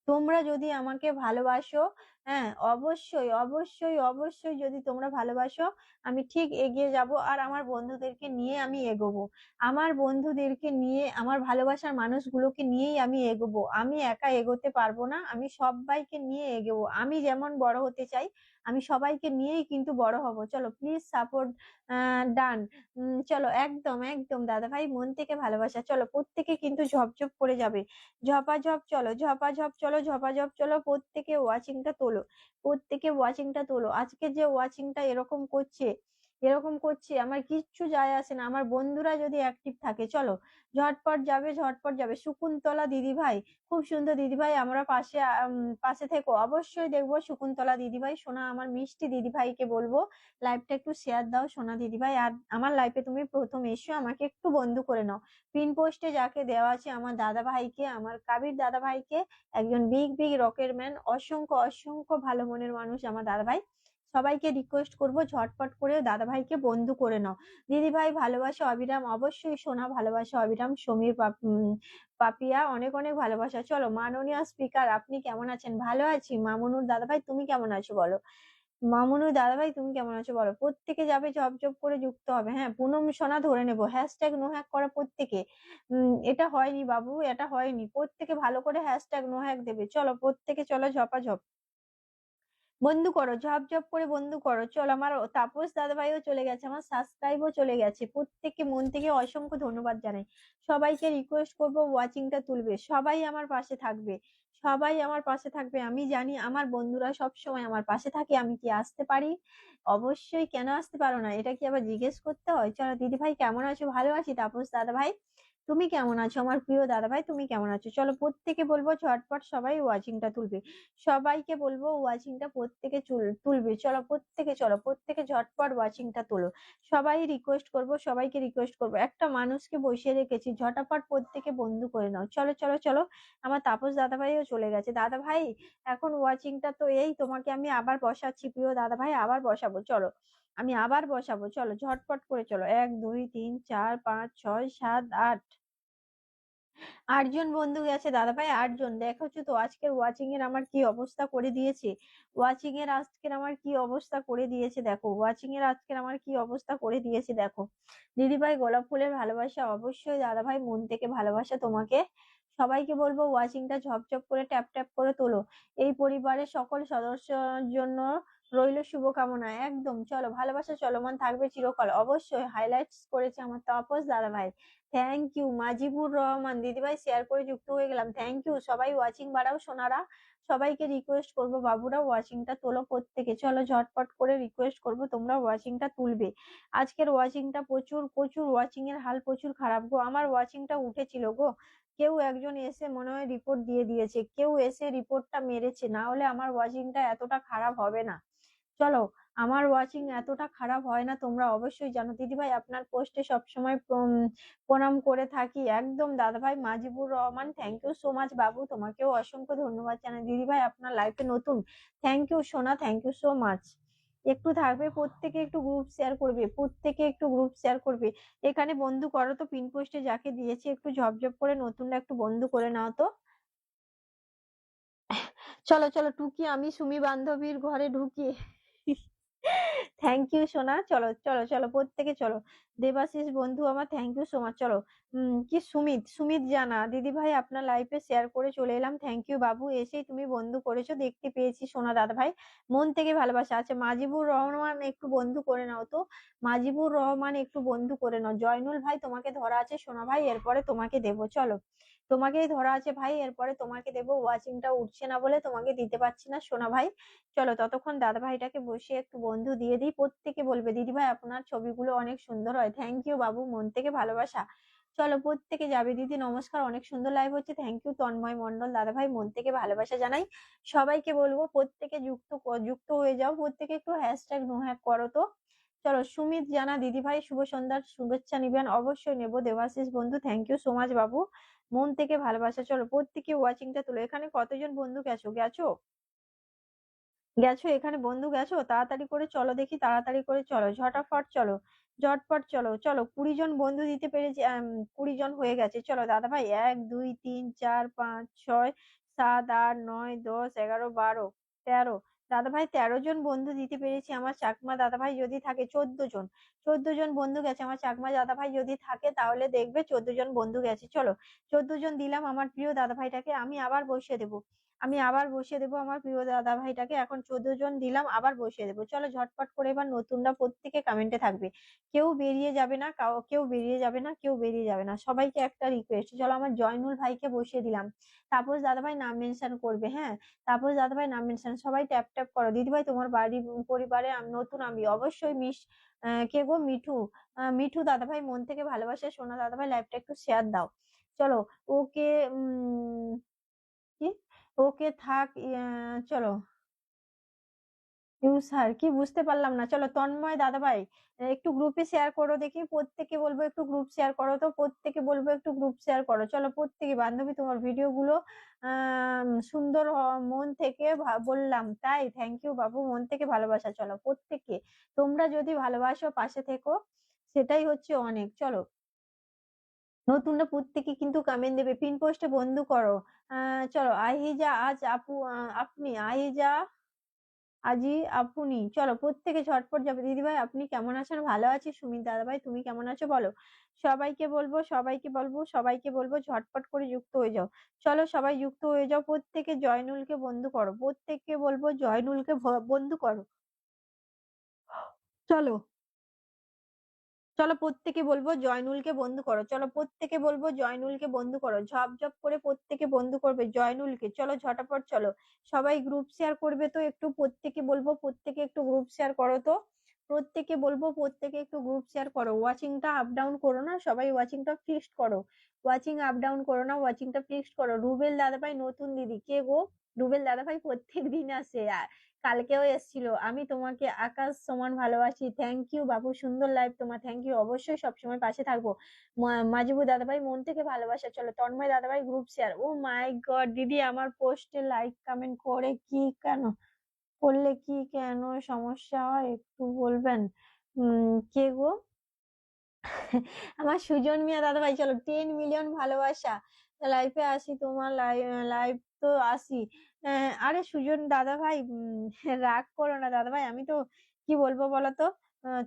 Speaker 1: তোমরা যদি আমাকে ভালোবাসো, হ্যাঁ অবশ্যই অবশ্যই অবশ্যই, যদি তোমরা ভালোবাসো, আমি ঠিক এগিয়ে যাব, আর আমার বন্ধুদেরকে নিয়ে আমি এগোবো। আমার বন্ধুদেরকে নিয়ে, আমার ভালোবাসার মানুষগুলোকে নিয়েই আমি এগোবো। আমি একা এগোতে পারবো না, আমি সবাইকে নিয়ে এগোবো। আমি যেমন বড় হতে চাই, আমি সবাইকে নিয়েই কিন্তু বড় হব। চলো প্লিজ সাপোর্ট, ডান। চলো একদম একদম দাদা ভাই মন থেকে ভালোবাসা। চলো প্রত্যেকে কিন্তু ঝপঝপ করে যাবে, ঝপাঝপ চলো, ঝপাঝপ চলো, ঝপাঝপ চলো। প্রত্যেকে ওয়াচিংটা তোলো, প্রত্যেকে ওয়াচিংটা তোলো। আজকে যে ওয়াচিংটা এরকম করছে, এরকম করছি, আমার কিচ্ছু যায় আসে না। আমার বন্ধুরা যদি অ্যাক্টিভ থাকে, চলো ঝটপট যাবে, ঝটপট যাবে। শকুন্তলা দিদিভাই, খুব সুন্দর দিদিভাই, আমরা পাশে থেকো। অবশ্যই দেখবো শকুন্তলা দিদিভাই, সোনা আমার মিষ্টি দিদিভাইকে বলবো লাইভটা একটু শেয়ার দাও সোনা দিদিভাই। আর আমার লাইফে তুমি প্রথম এসো, আমাকে একটু বন্ধু করে নাও। পিন পোস্টে যাকে দেওয়া আছে, আমার দাদা ভাইকে, আমার কাবির দাদা ভাইকে, একজন বিগ বিগ রকের ম্যান, অসংখ্য অসংখ্য ভালো মনের মানুষ আমার দাদা ভাই। সবাইকে রিকোয়েস্ট করবো ঝটপট করে দাদা ভাইকে বন্ধু করে নাও। দিদি ভাই ভালোবাসা অবিরাম, অবশ্যই সোনা ভালোবাসা অবিরাম। সমীর পাপিয়া অনেক অনেক ভালোবাসা। চলো মাননীয় স্পিকার, আপনি কেমন আছেন? ভালো আছি। মামুনুর দাদা ভাই তুমি কেমন আছো বলো? মামুনুর দাদা ভাই তুমি কেমন আছো বলো? প্রত্যেকে যাবে, ঝপ ঝপ করে যুক্ত হবে। হ্যাঁ, পুনম সোনা ধরে নেবো, হ্যাশট্যাগ নো হ্যাক করা প্রত্যেকে। এটা হয়নি বাবু, এটা হয়নি। প্রত্যেকে ভালো করে হ্যাশট্যাগ নো হ্যাক দেবে। চলো প্রত্যেকে, চলো ঝপাঝপ বন্ধু করো, ঝপ ঝপ করে বন্ধু করো। চল, আমার তাপস দাদাভাইও চলে গেছে, আমার সাবস্ক্রাইবও চলে গেছে। প্রত্যেককে মন থেকে অসংখ্য ধন্যবাদ জানাই। সবাইকে রিকোয়েস্ট করবো ওয়াচিংটা তুলবে, সবাই আমার পাশে থাকবে, সবাই আমার পাশে থাকবে। আমি জানি আমার বন্ধুরা সব সময় আমার পাশে থাকে। আমি কি আসতে পারি? অবশ্যই, কেন আসতে পারো না? এটা কি আবার জিজ্ঞেস করতে হয়? চলো দিদি ভাই কেমন আছো? ভালো আছি। তাপস দাদা ভাই তুমি কেমন আছো? আমার প্রিয় দাদা ভাই তুমি কেমন আছো? চলো প্রত্যেকে বলবো ঝটপট সবাই ওয়াচিংটা তুলবে, সবাইকে বলবো ওয়াচিংটা প্রত্যেকে তুলবে। চলো প্রত্যেকে, চলো প্রত্যেকে ঝটপট ওয়াচিংটা তোলো। সবাই রিকোয়েস্ট করব, সবাইকে রিকোয়েস্ট করব, একটা মানুষকে বসিয়ে রেখেছি, ঝটাপট প্রত্যেকে বন্ধু করে নাও। চলো চলো চলো। আমার তাপস দাদা ভাইও চলে গেছে। দাদা ভাই এখন ওয়াচিংটা তো এই, তোমাকে আমি আবার বসাচ্ছি প্রিয় দাদা ভাই, আবার বসাবো। চলো আমি আবার বসাবো, চলো ঝটপট করে চলো। 1 2 3 4 5 6 7 8, 8 জন বন্ধু গেছে দাদা ভাই, 8 জন। দেখছো তো আজকের ওয়াচিং এর আমার কি অবস্থা করে দিয়েছে, ওয়াচিং এর আজকের আমার কি অবস্থা করে দিয়েছে দেখো, ওয়াচিং এর আজকের আমার কি অবস্থা করে দিয়েছে দেখো। দিদি ভাই গোলাপ ফুলের ভালোবাসা, অবশ্যই দাদা ভাই মন থেকে ভালোবাসা তোমাকে। সবাইকে বলবো ওয়াচিংটা ঝপঝপ করে ট্যাপ ট্যাপ করে তোলো। এই পরিবারের সকল সদস্যর জন্য রইল শুভকামনা। একদম, চলো ভালোবাসা চলমান থাকবে চিরকাল। অবশ্যই হাইলাইটস করেছে আমার তাপস দাদা ভাই, থ্যাংক ইউ। মাজিবুর রহমান দিদিভাই শেয়ার করে যুক্ত হয়ে গেলাম, থ্যাংক ইউ। সবাই ওয়াচিং বাড়াও সোনারা, সবাইকে রিকোয়েস্ট করবো বাবুরা ওয়াচিংটা তোলো প্রত্যেকে। চলো ঝটপট করে রিকোয়েস্ট করবো তোমরা ওয়াচিংটা তুলবে। আজকের ওয়াচিংটা প্রচুর প্রচুর, ওয়াচিং এর হাল প্রচুর খারাপ গো। আমার ওয়াচিংটা উঠেছিল গো, কেউ একজন এসে মনে হয় রিপোর্ট দিয়ে দিয়েছে, কেউ এসে রিপোর্টটা মেরেছে, না হলে আমার ওয়াচিংটা এতটা খারাপ হবে না। চলো, আমার ওয়াচিং এতটা খারাপ হয় না, তোমরা অবশ্যই জানো। দিদিভাই আপনার পোস্টে সবসময় প্রণাম করে থাকি। একদম দাদাভাই Majibur Rahman, thank you so much বাবু, তোমাকেও অসংখ্য ধন্যবাদ জানাই। দিদিভাই আপনার লাইফে নতুন, থ্যাংক ইউ সোনা, থ্যাংক ইউ সো মাচ। একটু থাকবে, প্রত্যেকে একটু গ্রুপ শেয়ার করবে, প্রত্যেকে একটু গ্রুপ শেয়ার করবে। এখানে বন্ধু করো তো, পিন পোস্টে যাকে দিয়েছি একটু ঝপঝপ করে নতুনরা একটু বন্ধু করে নাও তো। চলো চলো টুকি, আমি সুমি বান্ধবীর ঘরে ঢুকি। থ্যাংক ইউ সোনা। চলো চলো চলো প্রত্যেকে চলো। দেবাশিস বন্ধু আমার, থ্যাংক ইউ সো মাচ। চলো কি সুমিত, সুমিত জানা দিদি ভাই আপনার লাইফে শেয়ার করে চলে এলাম, থ্যাংক ইউ বাবু। এসেই তুমি বন্ধু করেছো দেখতে পেয়েছি সোনা দাদা ভাই, মন থেকে ভালোবাসা আছে। মাজিবুর রহমান একটু বন্ধু করে নাও তো, মাজিবুর রহমান একটু বন্ধু করে নাও। জয়নুল ভাই তোমাকে ধরা আছে সোনা ভাই, এরপরে তোমাকে দেবো। চলো তোমাকেই ধরা আছে ভাই, এরপরে তোমাকে দেবো। ওয়াচিংটা উঠছে না বলে তোমাকে দিতে পারছি না সোনা ভাই। চলো ততক্ষণ দাদা ভাইটাকে বসিয়ে একটু বন্ধু দিয়ে দিই। প্রত্যেকে বলবে দিদি ভাই আপনার ছবিগুলো অনেক সুন্দর হয়, থ্যাংক ইউ বাবু, মন থেকে ভালোবাসা। চলো প্রত্যেকে যাবে। দিদি নমস্কার, অনেক সুন্দর লাইভ হচ্ছে, থ্যাংক ইউ। তন্ময় মন্ডল দাদা ভাই মন থেকে ভালোবাসা জানাই। সবাইকে বলবো প্রত্যেকে যুক্ত হয়ে যাও, প্রত্যেকে একটু হ্যাশট্যাগ নো হ্যাক করো তো। চলো সুমিত জানা দিদি ভাই শুভ সন্ধ্যার শুভেচ্ছা নিবেন, অবশ্যই নেবো। দেবাশিস বন্ধু থ্যাংক ইউ সো মাচ বাবু, মন থেকে ভালোবাসা। চলো প্রত্যেকে ওয়াচিংটা তুলো। এখানে কতজন বন্ধু গেছো গেছো গেছো এখানে বন্ধু গেছো, তাড়াতাড়ি করে চলো দেখি, তাড়াতাড়ি করে চলো, ঝটাফট চলো, ঝটপট চলো। চলো 20 জন বন্ধু দিতে পেরেছি, 20 জন হয়ে গেছে। চলো দাদা ভাই 1 2 3 4 5 6 7 8 9 10 11 12 13, দাদা ভাই 13 জন বন্ধু দিতে পেরেছি। আমার চাকমা দাদা ভাই যদি থাকে 14 জন, 14 জন বন্ধু গেছে। আমার চাকমা দাদা ভাই যদি থাকে তাহলে দেখবে 14 জন বন্ধু গেছে। চলো 14 জন দিলাম আমার প্রিয় দাদা ভাইটাকে, আমি আবার বসিয়ে দেবো। আমি আবার বসিয়ে দেবো আমার প্রিয় দাদা ভাইটাকে। এখন 14 জন দিলাম, আবার বসিয়ে দেবো। চলো ঝটপট করে এবার নতুনরা প্রত্যেকে কমেন্টে থাকবে। কেউ বেরিয়ে যাবে না, কেউ বেরিয়ে যাবে না, কেউ বেরিয়ে যাবে না। সবাইকে একটা রিকোয়েস্ট, চলো আমার জয়নুল ভাইকে বসিয়ে দিলাম। তাপস দাদাভাই নাম মেনশন করবে, হ্যাঁ তাপস দাদাভাই নাম মেনশন। সবাই ট্যাপ ট্যাপ করো। দিদিভাই তোমার বাড়ি পরিবারে নতুন আমি অবশ্যই কে গো? মিঠু। মিঠু দাদাভাই মন থেকে ভালোবাসে। সোনা দাদাভাই লাইভটা একটু শেয়ার দাও। চলো ওকে কি ওকে থাক চলো স্যার কি বুঝতে পারলাম না। চলো তন্ময় দাদাভাই একটু গ্রুপে শেয়ার করো দেখি। প্রত্যেকে বলবো একটু গ্রুপ শেয়ার করো, তো প্রত্যেকে বলবো একটু গ্রুপ শেয়ার করো। চলো প্রত্যেকে। বান্ধবী তোমার ভিডিও গুলো সুন্দর মন থেকে বললাম তাই। থ্যাংক ইউ বাবু, মন থেকে ভালোবাসা। চলো প্রত্যেকে তোমরা যদি ভালোবাসো পাশে থেকো, সেটাই হচ্ছে অনেক। চলো নতুনরা প্রত্যেকে কিন্তু কমেন্ট দেবে। পিন পোস্টে বন্ধু করো। চলো আহিজা আজ আপনি আহিজা আজি আপনি। চলো প্রত্যেকে ঝটপট যাবে। দিদিভাই আপনি কেমন আছেন? ভালো আছি। সুমিত দাদাভাই তুমি কেমন আছো বলো। সবাইকে বলবো, সবাইকে বলবো, সবাইকে বলবো ঝটপট করে যুক্ত হয়ে যাও। চলো সবাই যুক্ত হয়ে যাও। প্রত্যেকে জয়নুলকে বন্ধু করো। প্রত্যেককে বলবো জয়নুলকে বন্ধু করো। চলো চলো প্রত্যেকে বলবো জয়নুলকে বন্ধু করো। চলো প্রত্যেকে বলবো জয়নুলকে বন্ধু করো। ঝপ ঝপ করে প্রত্যেকে বন্ধু করবে জয়নুলকে। চলো ঝটাপট চলো। সবাই গ্রুপ শেয়ার করবে তো একটু। প্রত্যেকে বলবো প্রত্যেকে একটু গ্রুপ শেয়ার করো তো। প্রত্যেকে বলবো প্রত্যেকে একটু গ্রুপ শেয়ার করো। ওয়াচিংটা আপ ডাউন করো না, সবাই ওয়াচিংটা ফিক্সড করো। ওয়াচিং আপ ডাউন করো না, ওয়াচিংটা ফিক্সড করো। রুবেল দাদাভাই নতুন দিদি কে গো? রুবেল দাদাভাই প্রত্যেক দিন আসে, কালকেও এসেছিল। আমি তোমাকে আকাশ সমান ভালোবাসি। থ্যাংক ইউ বাবু, সুন্দর লাইভ তোমার। থ্যাংক ইউ, অবশ্যই সবসময় পাশে থাকবো। মাজিবু দাদাভাই মন থেকে ভালোবাসা। চলো তন্ময় দাদাভাই group share. O my god দিদি আমার পোস্টে লাইক কমেন্ট করে কি কেন করলে কি কেন সমস্যা হয় একটু বলবেন? কে গো? আমার সুজন মিয়া দাদাভাই। চলো 10 মিলিয়ন ভালোবাসা। লাইফে আসি তোমার লাইভ তো আসি। আরে সুজন দাদাভাই রাগ করো না দাদাভাই। আমি তো কি বলবো বলতো,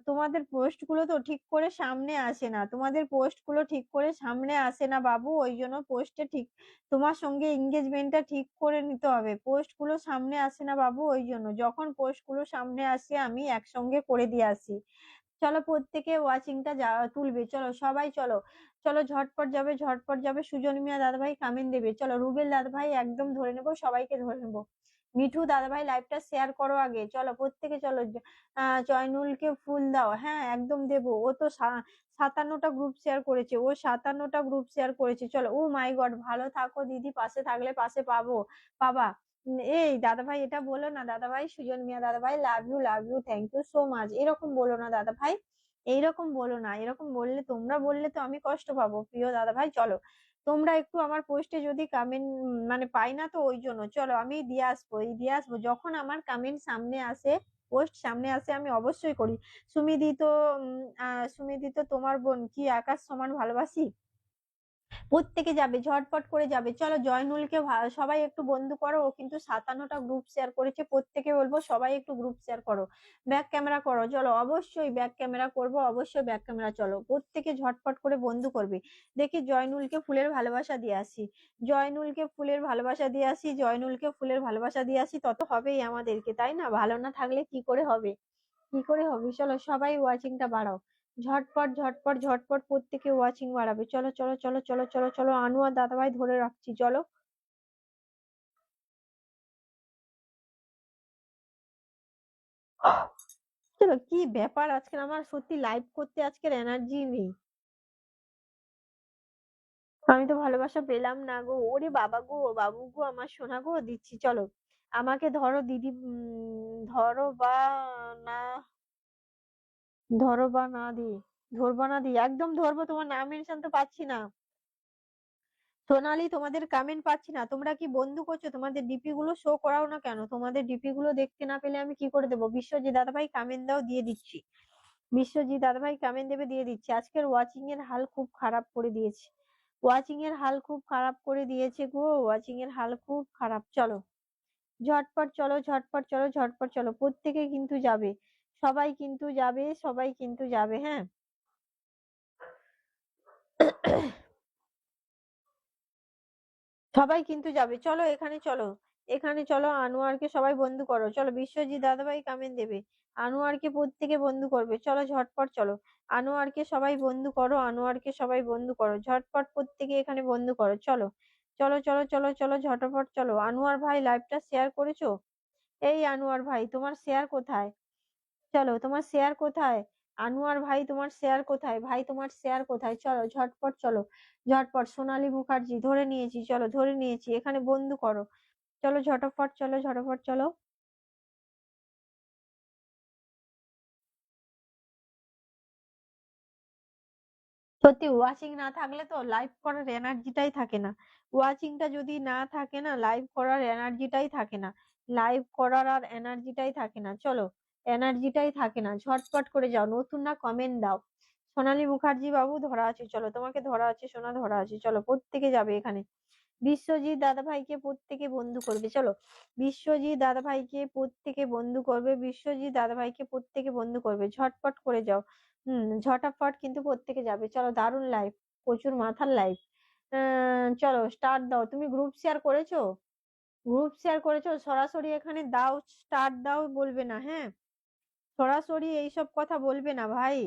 Speaker 1: তোমাদের পোস্ট গুলো তো ঠিক করে সামনে আসে না। তোমাদের পোস্ট গুলো ঠিক করে সামনে আসে না বাবু, ওই জন্য পোস্টে ঠিক তোমার সঙ্গে এঙ্গেজমেন্টটা ঠিক করে নিতে হবে। পোস্ট গুলো সামনে আসে না বাবু, ওই জন্য যখন পোস্ট গুলো সামনে আসে আমি একসঙ্গে করে দিয়ে আসি। চলো প্রত্যেকে ওয়াচিংটা তুলবে। চলো সবাই চলো। চলো ঝটপট যাবে, ঝটপট যাবে। সুজন মিয়া দাদাভাই কমেন্ট দেবে। চলো রুবেল দাদাভাই একদম ধরে নেবো, সবাইকে ধরে নেবো। মিঠু দাদাভাই লাইভটা শেয়ার করো আগে। চলো প্রত্যেকে চলো। জয়নুলকে ফুল দাও। হ্যাঁ একদম দেবো। ও তো 57টা গ্রুপ শেয়ার করেছে। ও 57টা গ্রুপ শেয়ার করেছে। চলো ও মাই গড, ভালো থাকো দিদি, পাশে থাকলে পাশে পাবা। এই দাদাভাই এটা বলো না দাদাভাই। সুজন মিয়া দাদাভাই love you, love you, thank you so much. এরকম বলো না দাদাভাই, এইরকম বলো না। এরকম বললে, তোমরা বললে তো আমি কষ্ট পাবো প্রিয় দাদাভাই। চলো তোমরা একটু আমার পোস্টে যদি কমেন্ট মানে পাই না তো ওই জন্য। চলো আমি দিয়ে আসবো, দিয়ে আসবো যখন আমার কমেন্ট সামনে আসে, পোস্ট সামনে আসে আমি অবশ্যই করি। সুমিদি তো সুমিদি তো তোমার বোন কি আকাশ সমান ভালোবাসি। প্রত্যেকে যাবে, ঝটপট করে যাবে। চলো জয়নুলকে সবাই একটু বন্ধু করো। ও কিন্তু 57টা গ্রুপ শেয়ার করেছে। প্রত্যেকে বলবো সবাই একটু গ্রুপ শেয়ার করো। ব্যাক ক্যামেরা করো। চলো অবশ্যই ব্যাক ক্যামেরা করবো, অবশ্যই ব্যাক ক্যামেরা। চলো প্রত্যেকে ঝটপট করে বন্ধু করবে। দেখি জয়নুলকে ফুলের ভালোবাসা দিয়ে আসি। জয়নুলকে ফুলের ভালোবাসা দিয়ে আসি। জয়নুলকে ফুলের ভালোবাসা দিয়ে আসি। তত হবেই আমাদেরকে, তাই না? ভালো না থাকলে কি করে হবে, কি করে হবে? চলো সবাই ওয়াচিংটা বাড়াও। ঝটপট ঝটপট ঝটপট প্রত্যেকে ওয়াচিং বাড়াবে। চলো চলো চলো চলো চলো চলো। আনোয়ার দাদাভাই ধরে রাখছি। চলো চলো। কি ব্যাপার আজকে আমার সত্যি লাইভ করতে আজকের এনার্জি নেই। আমি তো ভালোবাসা পেলাম না গো। ওরে বাবা গো, বাবু গো, আমার সোনা গো, দিচ্ছি চলো। আমাকে ধরো দিদি, ধরো বা না, ধরো বা না দি, ধরবো না দি, একদম ধরবো। তোমার নাম মেনশন তো পাচ্ছি না। সোনালি তোমাদের কমেন্ট পাচ্ছি না। তোমরা কি বন্ধু করছো? তোমাদের ডিপি গুলো শো করাও না কেন? তোমাদের ডিপি গুলো দেখতে না পেলে আমি কি করে দেবো? বিশ্বজিৎ দাদাভাই কমেন্ট দাও, দিয়ে দিচ্ছি। বিশ্বজিৎ দাদাভাই কমেন্ট দেবে, দিয়ে দিচ্ছি। আজকের ওয়াচিং এর হাল খুব খারাপ করে দিয়েছে। ওয়াচিং এর হাল খুব খারাপ করে দিয়েছে গো। ওয়াচিং এর হাল খুব খারাপ। চলো ঝটপট চলো, ঝটপট চলো, ঝটপট চলো। প্রত্যেকে কিন্তু যাবে, সবাই কিন্তু যাবে, সবাই কিন্তু যাবে। হ্যাঁ সবাই কিন্তু যাবে। চলো এখানে চলো। এখানে চলো আনোয়ারকে সবাই বন্ধু করো, চলো বিশ্বজিৎ দাদাভাই কমেন্ট দেবে, আনোয়ারকে প্রত্যেকে বন্ধু করবে, চলো ঝটপট চলো, আনোয়ারকে সবাই বন্ধু করো, আনোয়ারকে সবাই বন্ধু করো, ঝটপট প্রত্যেকে এখানে বন্ধু করো, চলো চলো চলো চলো চলো ঝটপট চলো। আনোয়ার ভাই লাইভটা শেয়ার করেছো? এই আনোয়ার ভাই তোমার শেয়ার কোথায়? চলো তোমার শেয়ার কোথায়? আনোয়ার ভাই তোমার শেয়ার কোথায়? ভাই তোমার শেয়ার কোথায়? চলো ঝটপট চলো, ঝটপট। সোনালী মুখার্জি ধরে নিয়েছি, চলো ধরে নিয়েছি, এখানে বন্ধু করো, চলো ঝটপট চলো, ঝটপট চলো। সত্যি ওয়াচিং না থাকলে তো লাইভ করার এনার্জিটাই থাকে না, ওয়াচিংটা যদি না থাকে না লাইভ করার এনার্জিটাই থাকে না, লাইভ করার আর এনার্জিটাই থাকে না, চলো এনার্জিটাই থাকে না, ঝটপট করে যাও, নতুন না কমেন্ট দাও। সোনালী মুখার্জি বাবু ধরা আছে, চলো তোমাকে ধরা আছে, সোনা ধরা আছে, চলো প্রত্যেকে যাবে এখানে। বিশ্বজিৎ দাদাভাইকে প্রত্যেকে বন্ধু করবে, চলো বিশ্বজিৎ দাদাভাইকে প্রত্যেকে বন্ধু করবে, বিশ্বজিৎ দাদাভাইকে প্রত্যেকে বন্ধু করবে, ঝটপট করে যাও। ঝটাফট কিন্তু প্রত্যেকে যাবে, চলো দারুণ লাইভ, প্রচুর মাথার লাইভ। চলো স্টার্ট দাও, তুমি গ্রুপ শেয়ার করেছো? গ্রুপ শেয়ার করেছো? সরাসরি এখানে দাও, স্টার্ট দাও, বলবে না হ্যাঁ, সরাসরি এইসব কথা বলবে না ভাই,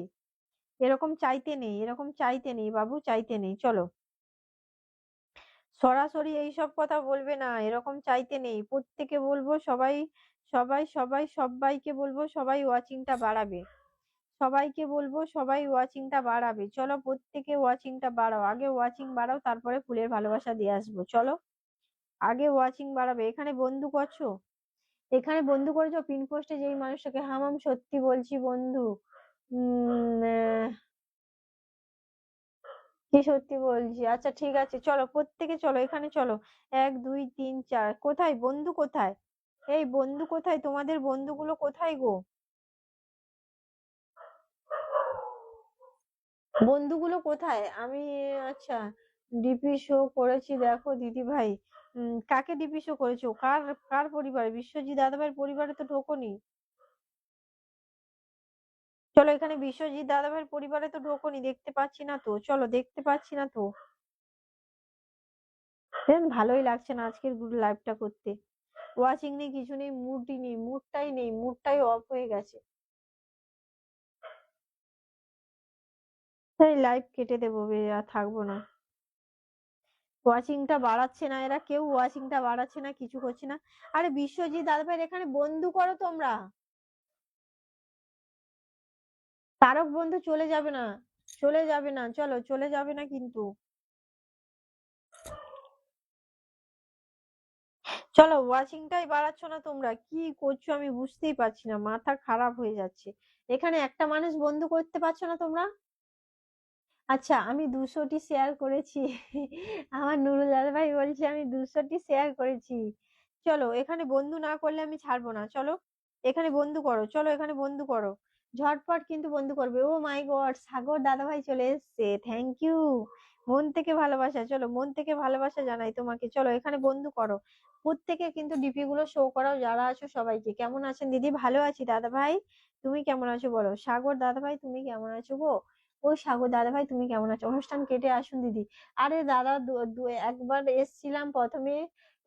Speaker 1: এরকম চাইতে নেই, এরকম চাইতে নেই বাবু, চাইতে নেই, চলো সরাসরি এইসব কথা বলবে না, এরকম চাইতে নেই, প্রত্যেকে বলবো সবাই, সবাই সবাই সবাইকে বলবো সবাই ওয়াচিংটা বাড়াবে, সবাইকে বলবো সবাই ওয়াচিংটা বাড়াবে, চলো প্রত্যেকে ওয়াচিংটা বাড়াও, আগে ওয়াচিং বাড়াও তারপরে ফুলের ভালোবাসা দিয়ে আসবো, চলো আগে ওয়াচিং বাড়াবে। এখানে বন্ধু করছো? এখানে বন্ধু করেছো পিন পোস্টে যেই মানুষটাকে, হামাম সত্যি বলছি বন্ধু, উম কি সত্যি বলছি, আচ্ছা ঠিক আছে চলো প্রত্যেকে চলো এখানে চলো, 1 2 3 4, কোথায় বন্ধু কোথায়? এই বন্ধু কোথায়? তোমাদের বন্ধুগুলো কোথায় গো? বন্ধুগুলো কোথায়? আমি আচ্ছা ডিপি শো করেছি দেখো দিদি ভাই, কাকে ডিপি শো করেছো? কার কার পরিবারে? বিশ্বজিৎ দাদাভাইয়ের পরিবারে তো ঢোকোনি, চলো এখানে বিশ্বজিৎ দাদাভাইয়ের পরিবারে তো ঢোকোনি, দেখতে পাচ্ছি না তো, চলো দেখতে পাচ্ছি না তো। ভালোই লাগছে না আজকের লাইভটা করতে, ওয়াচিং নেই, কিছু নেই, মুডই নেই, মুডটাই নেই, মুডটাই অফ হয়ে গেছে, তাই লাইভ কেটে দেবো আর থাকবো না। ওয়াচিংটা বাড়াচ্ছে না এরা, কেউ ওয়াচিংটা বাড়াচ্ছে না, কিছু করছে না। আরে বিশ্বজিৎ দাদাভাই এখানে বন্ধু করো তোমরা, তারক বন্ধু চলে যাবে না, চলে যাবে না, চলো চলে যাবে না কিন্তু, চলো ওয়াচিংটাই বাড়াচ্ছ না তোমরা, কি করছো আমি বুঝতেই পারছি না, মাথা খারাপ হয়ে যাচ্ছে, এখানে একটা মানুষ বন্ধু করতে পারছো না তোমরা। আচ্ছা আমি 200টি শেয়ার করেছি, আমার নুরুল দাদা ভাই বলছে আমি 200টি শেয়ার করেছি, চলো এখানে বন্ধু না করলে আমি ছাড়বো না, চলো এখানে বন্ধু করো, চলো এখানে বন্ধু করো, ঝটপট কিন্তু বন্ধু করবে। ও মাই গড, সাগর দাদা ভাই চলে এসেছে, থ্যাংক ইউ, মন থেকে ভালোবাসা, চলো মন থেকে ভালোবাসা জানাই তোমাকে, চলো এখানে বন্ধু করো, প্রত্যেকে কিন্তু ডিপি গুলো শো করাও, যারা আছো সবাইকে। কেমন আছেন দিদি? ভালো আছি দাদা ভাই, তুমি কেমন আছো বলো? সাগর দাদা ভাই তুমি কেমন আছো গো? ও সাগর দাদা ভাই তুমি কেমন আছো? অনুষ্ঠান কেটে আসুন দিদি। আরে দাদা একবার এসছিলাম প্রথমে,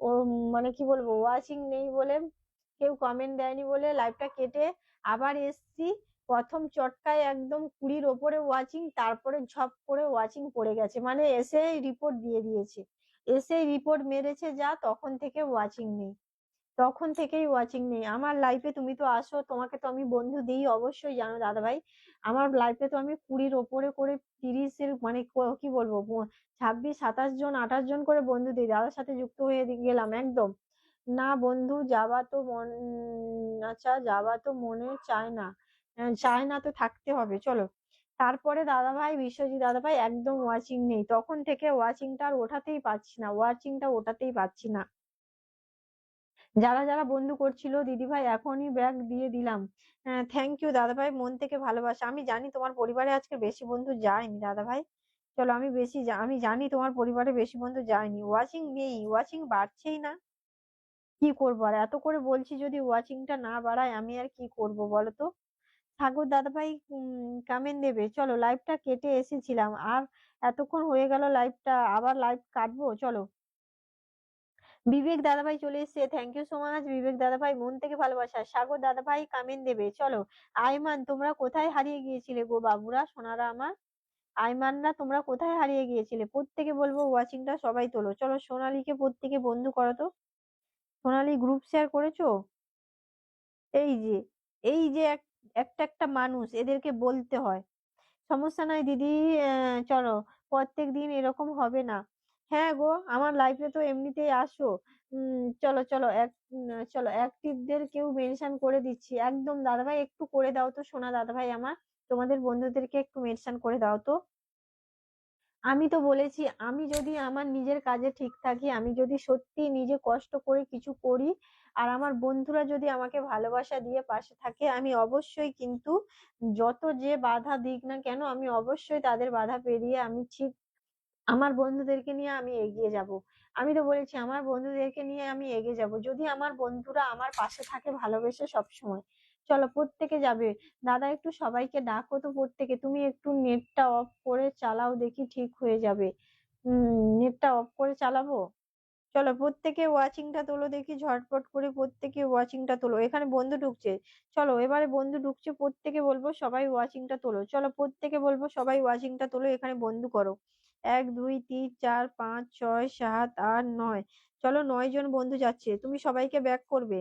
Speaker 1: ও মানে কি বলবো, ওয়াচিং নেই বলে, কেউ কমেন্ট দেয়নি বলে লাইভটা কেটে আবার এসছি, প্রথম চটকায় একদম 20-র ওপরে ওয়াচিং, তারপরে ঝপ করে ওয়াচিং পড়ে গেছে, মানে এসেই রিপোর্ট দিয়ে দিয়েছে, এসেই রিপোর্ট মেরেছে, যা তখন থেকে ওয়াচিং নেই, তখন থেকেই ওয়াচিং নেই আমার লাইফে। তুমি তো আসো, তোমাকে তো আমি বন্ধু দিই অবশ্যই, জানো দাদা ভাই, আমার লাইফে তো আমি 20-র ওপরে করে, 30-এর মানে কি বলবো, 26 27 জন 28 জন করে বন্ধু দিই, দাদার সাথে যুক্ত হয়ে গেলাম একদম। না বন্ধু যাবা তো মন, আচ্ছা যাবা তো মনে চায় না, চায় না তো থাকতে হবে, চলো। তারপরে দাদা ভাই, বিশ্বজিৎ দাদা ভাই একদম ওয়াচিং নেই, তখন থেকে ওয়াচিংটা আর ওঠাতেই পারছি না, ওয়াচিংটা ওঠাতেই পারছি না। যারা যারা বন্ধু করছিল দিদি ভাই এখনই ব্যাগ দিয়ে দিলাম। হ্যাঁ থ্যাংক ইউ দাদা ভাই, মন থেকে ভালোবাসা, আমি জানি তোমার পরিবারে আজকে বেশি বন্ধু যায়নি দাদা ভাই, চলো আমি আমি জানি তোমার পরিবারে বেশি বন্ধু যায়নি, ওয়াচিং নেই, ওয়াচিং বাড়ছেই না, কি করবো আর, এত করে বলছি যদি ওয়াচিংটা না বাড়ায় আমি আর কি করব বলো তো। ঠাকুর দাদা ভাই কমেন্ট দেবে, চলো লাইভটা কেটে এসেছিলাম, আর এতক্ষণ হয়ে গেল লাইভটা, আবার লাইভ কাটবো, চলো বিবেক দাদাভাই চলে এসেছে, থ্যাংক ইউ সো মাচ বিবেক দাদাভাই, মন থেকে ভালোবাসা। সাগর দাদাভাই কামেন্ট দেবে, চলো। আইমান তোমরা কোথায় হারিয়ে গিয়েছিলে গো বাবুরা, সোনারা আমার। আইমানরা তোমরা কোথায় হারিয়ে গিয়েছিলে, প্রত্যেকে বলবো ওয়াচিংটা সবাই তোলো। চলো সোনালীকে প্রত্যেকে বন্ধু করো তো। সোনালী গ্রুপ শেয়ার করেছো? এই যে এই যে একটা একটা মানুষ, এদেরকে বলতে হয়। সমস্যা নাই দিদি, চলো, প্রত্যেক দিন এরকম হবে না। হ্যাঁ গো, আমার লাইফে তো এমনিতেই আসো। চলো চলো চলো অ্যাক্টিভদের কেউ মেনশন করে দিচ্ছি একদম। দাদাভাই একটু করে দাও তো সোনা দাদাভাই আমার, তোমাদের বন্ধুদেরকে একটু মেনশন করে দাও তো। আমি তো বলেছি, আমি যদি আমার নিজের কাজে ঠিক থাকি, আমি যদি সত্যি নিজে কষ্ট করে কিছু করি, আর আমার বন্ধুরা যদি আমাকে ভালোবাসা দিয়ে পাশে থাকে, আমি অবশ্যই কিন্তু যত যে বাধা দিক না কেন, আমি অবশ্যই তাদের বাধা পেরিয়ে আমি ঠিক আমার বন্ধুদেরকে নিয়ে আমি এগিয়ে যাব। আমি তো বলেছি আমার বন্ধুদেরকে নিয়ে আমি এগিয়ে যাব, যদি আমার বন্ধুরা আমার পাশে থাকে ভালোবেসে সব সময়। চলো প্রত্যেকে যাবে। দাদা একটু সবাইকে ডাকো তো প্রত্যেকে, তুমি একটু নেটটা অফ করে চালাও দেখি, ঠিক হয়ে যাবে। নেটটা অফ করে চালাবো। চলো প্রত্যেকে ওয়াচিংটা তোলো দেখি, ঝটপট করে প্রত্যেকে ওয়াচিংটা তোলো, এখানে বন্ধু ঢুকছে। চলো এবারে বন্ধু ঢুকছে, প্রত্যেকে বলবো সবাই ওয়াচিংটা তোলো। চলো প্রত্যেকে বলবো সবাই ওয়াচিংটা তোলো, এখানে বন্ধু করো। 1 2 3 4 5 6 7 8 9। চলো 9 জন বন্ধু যাচ্ছে, তুমি সবাইকে ব্যাক করবে।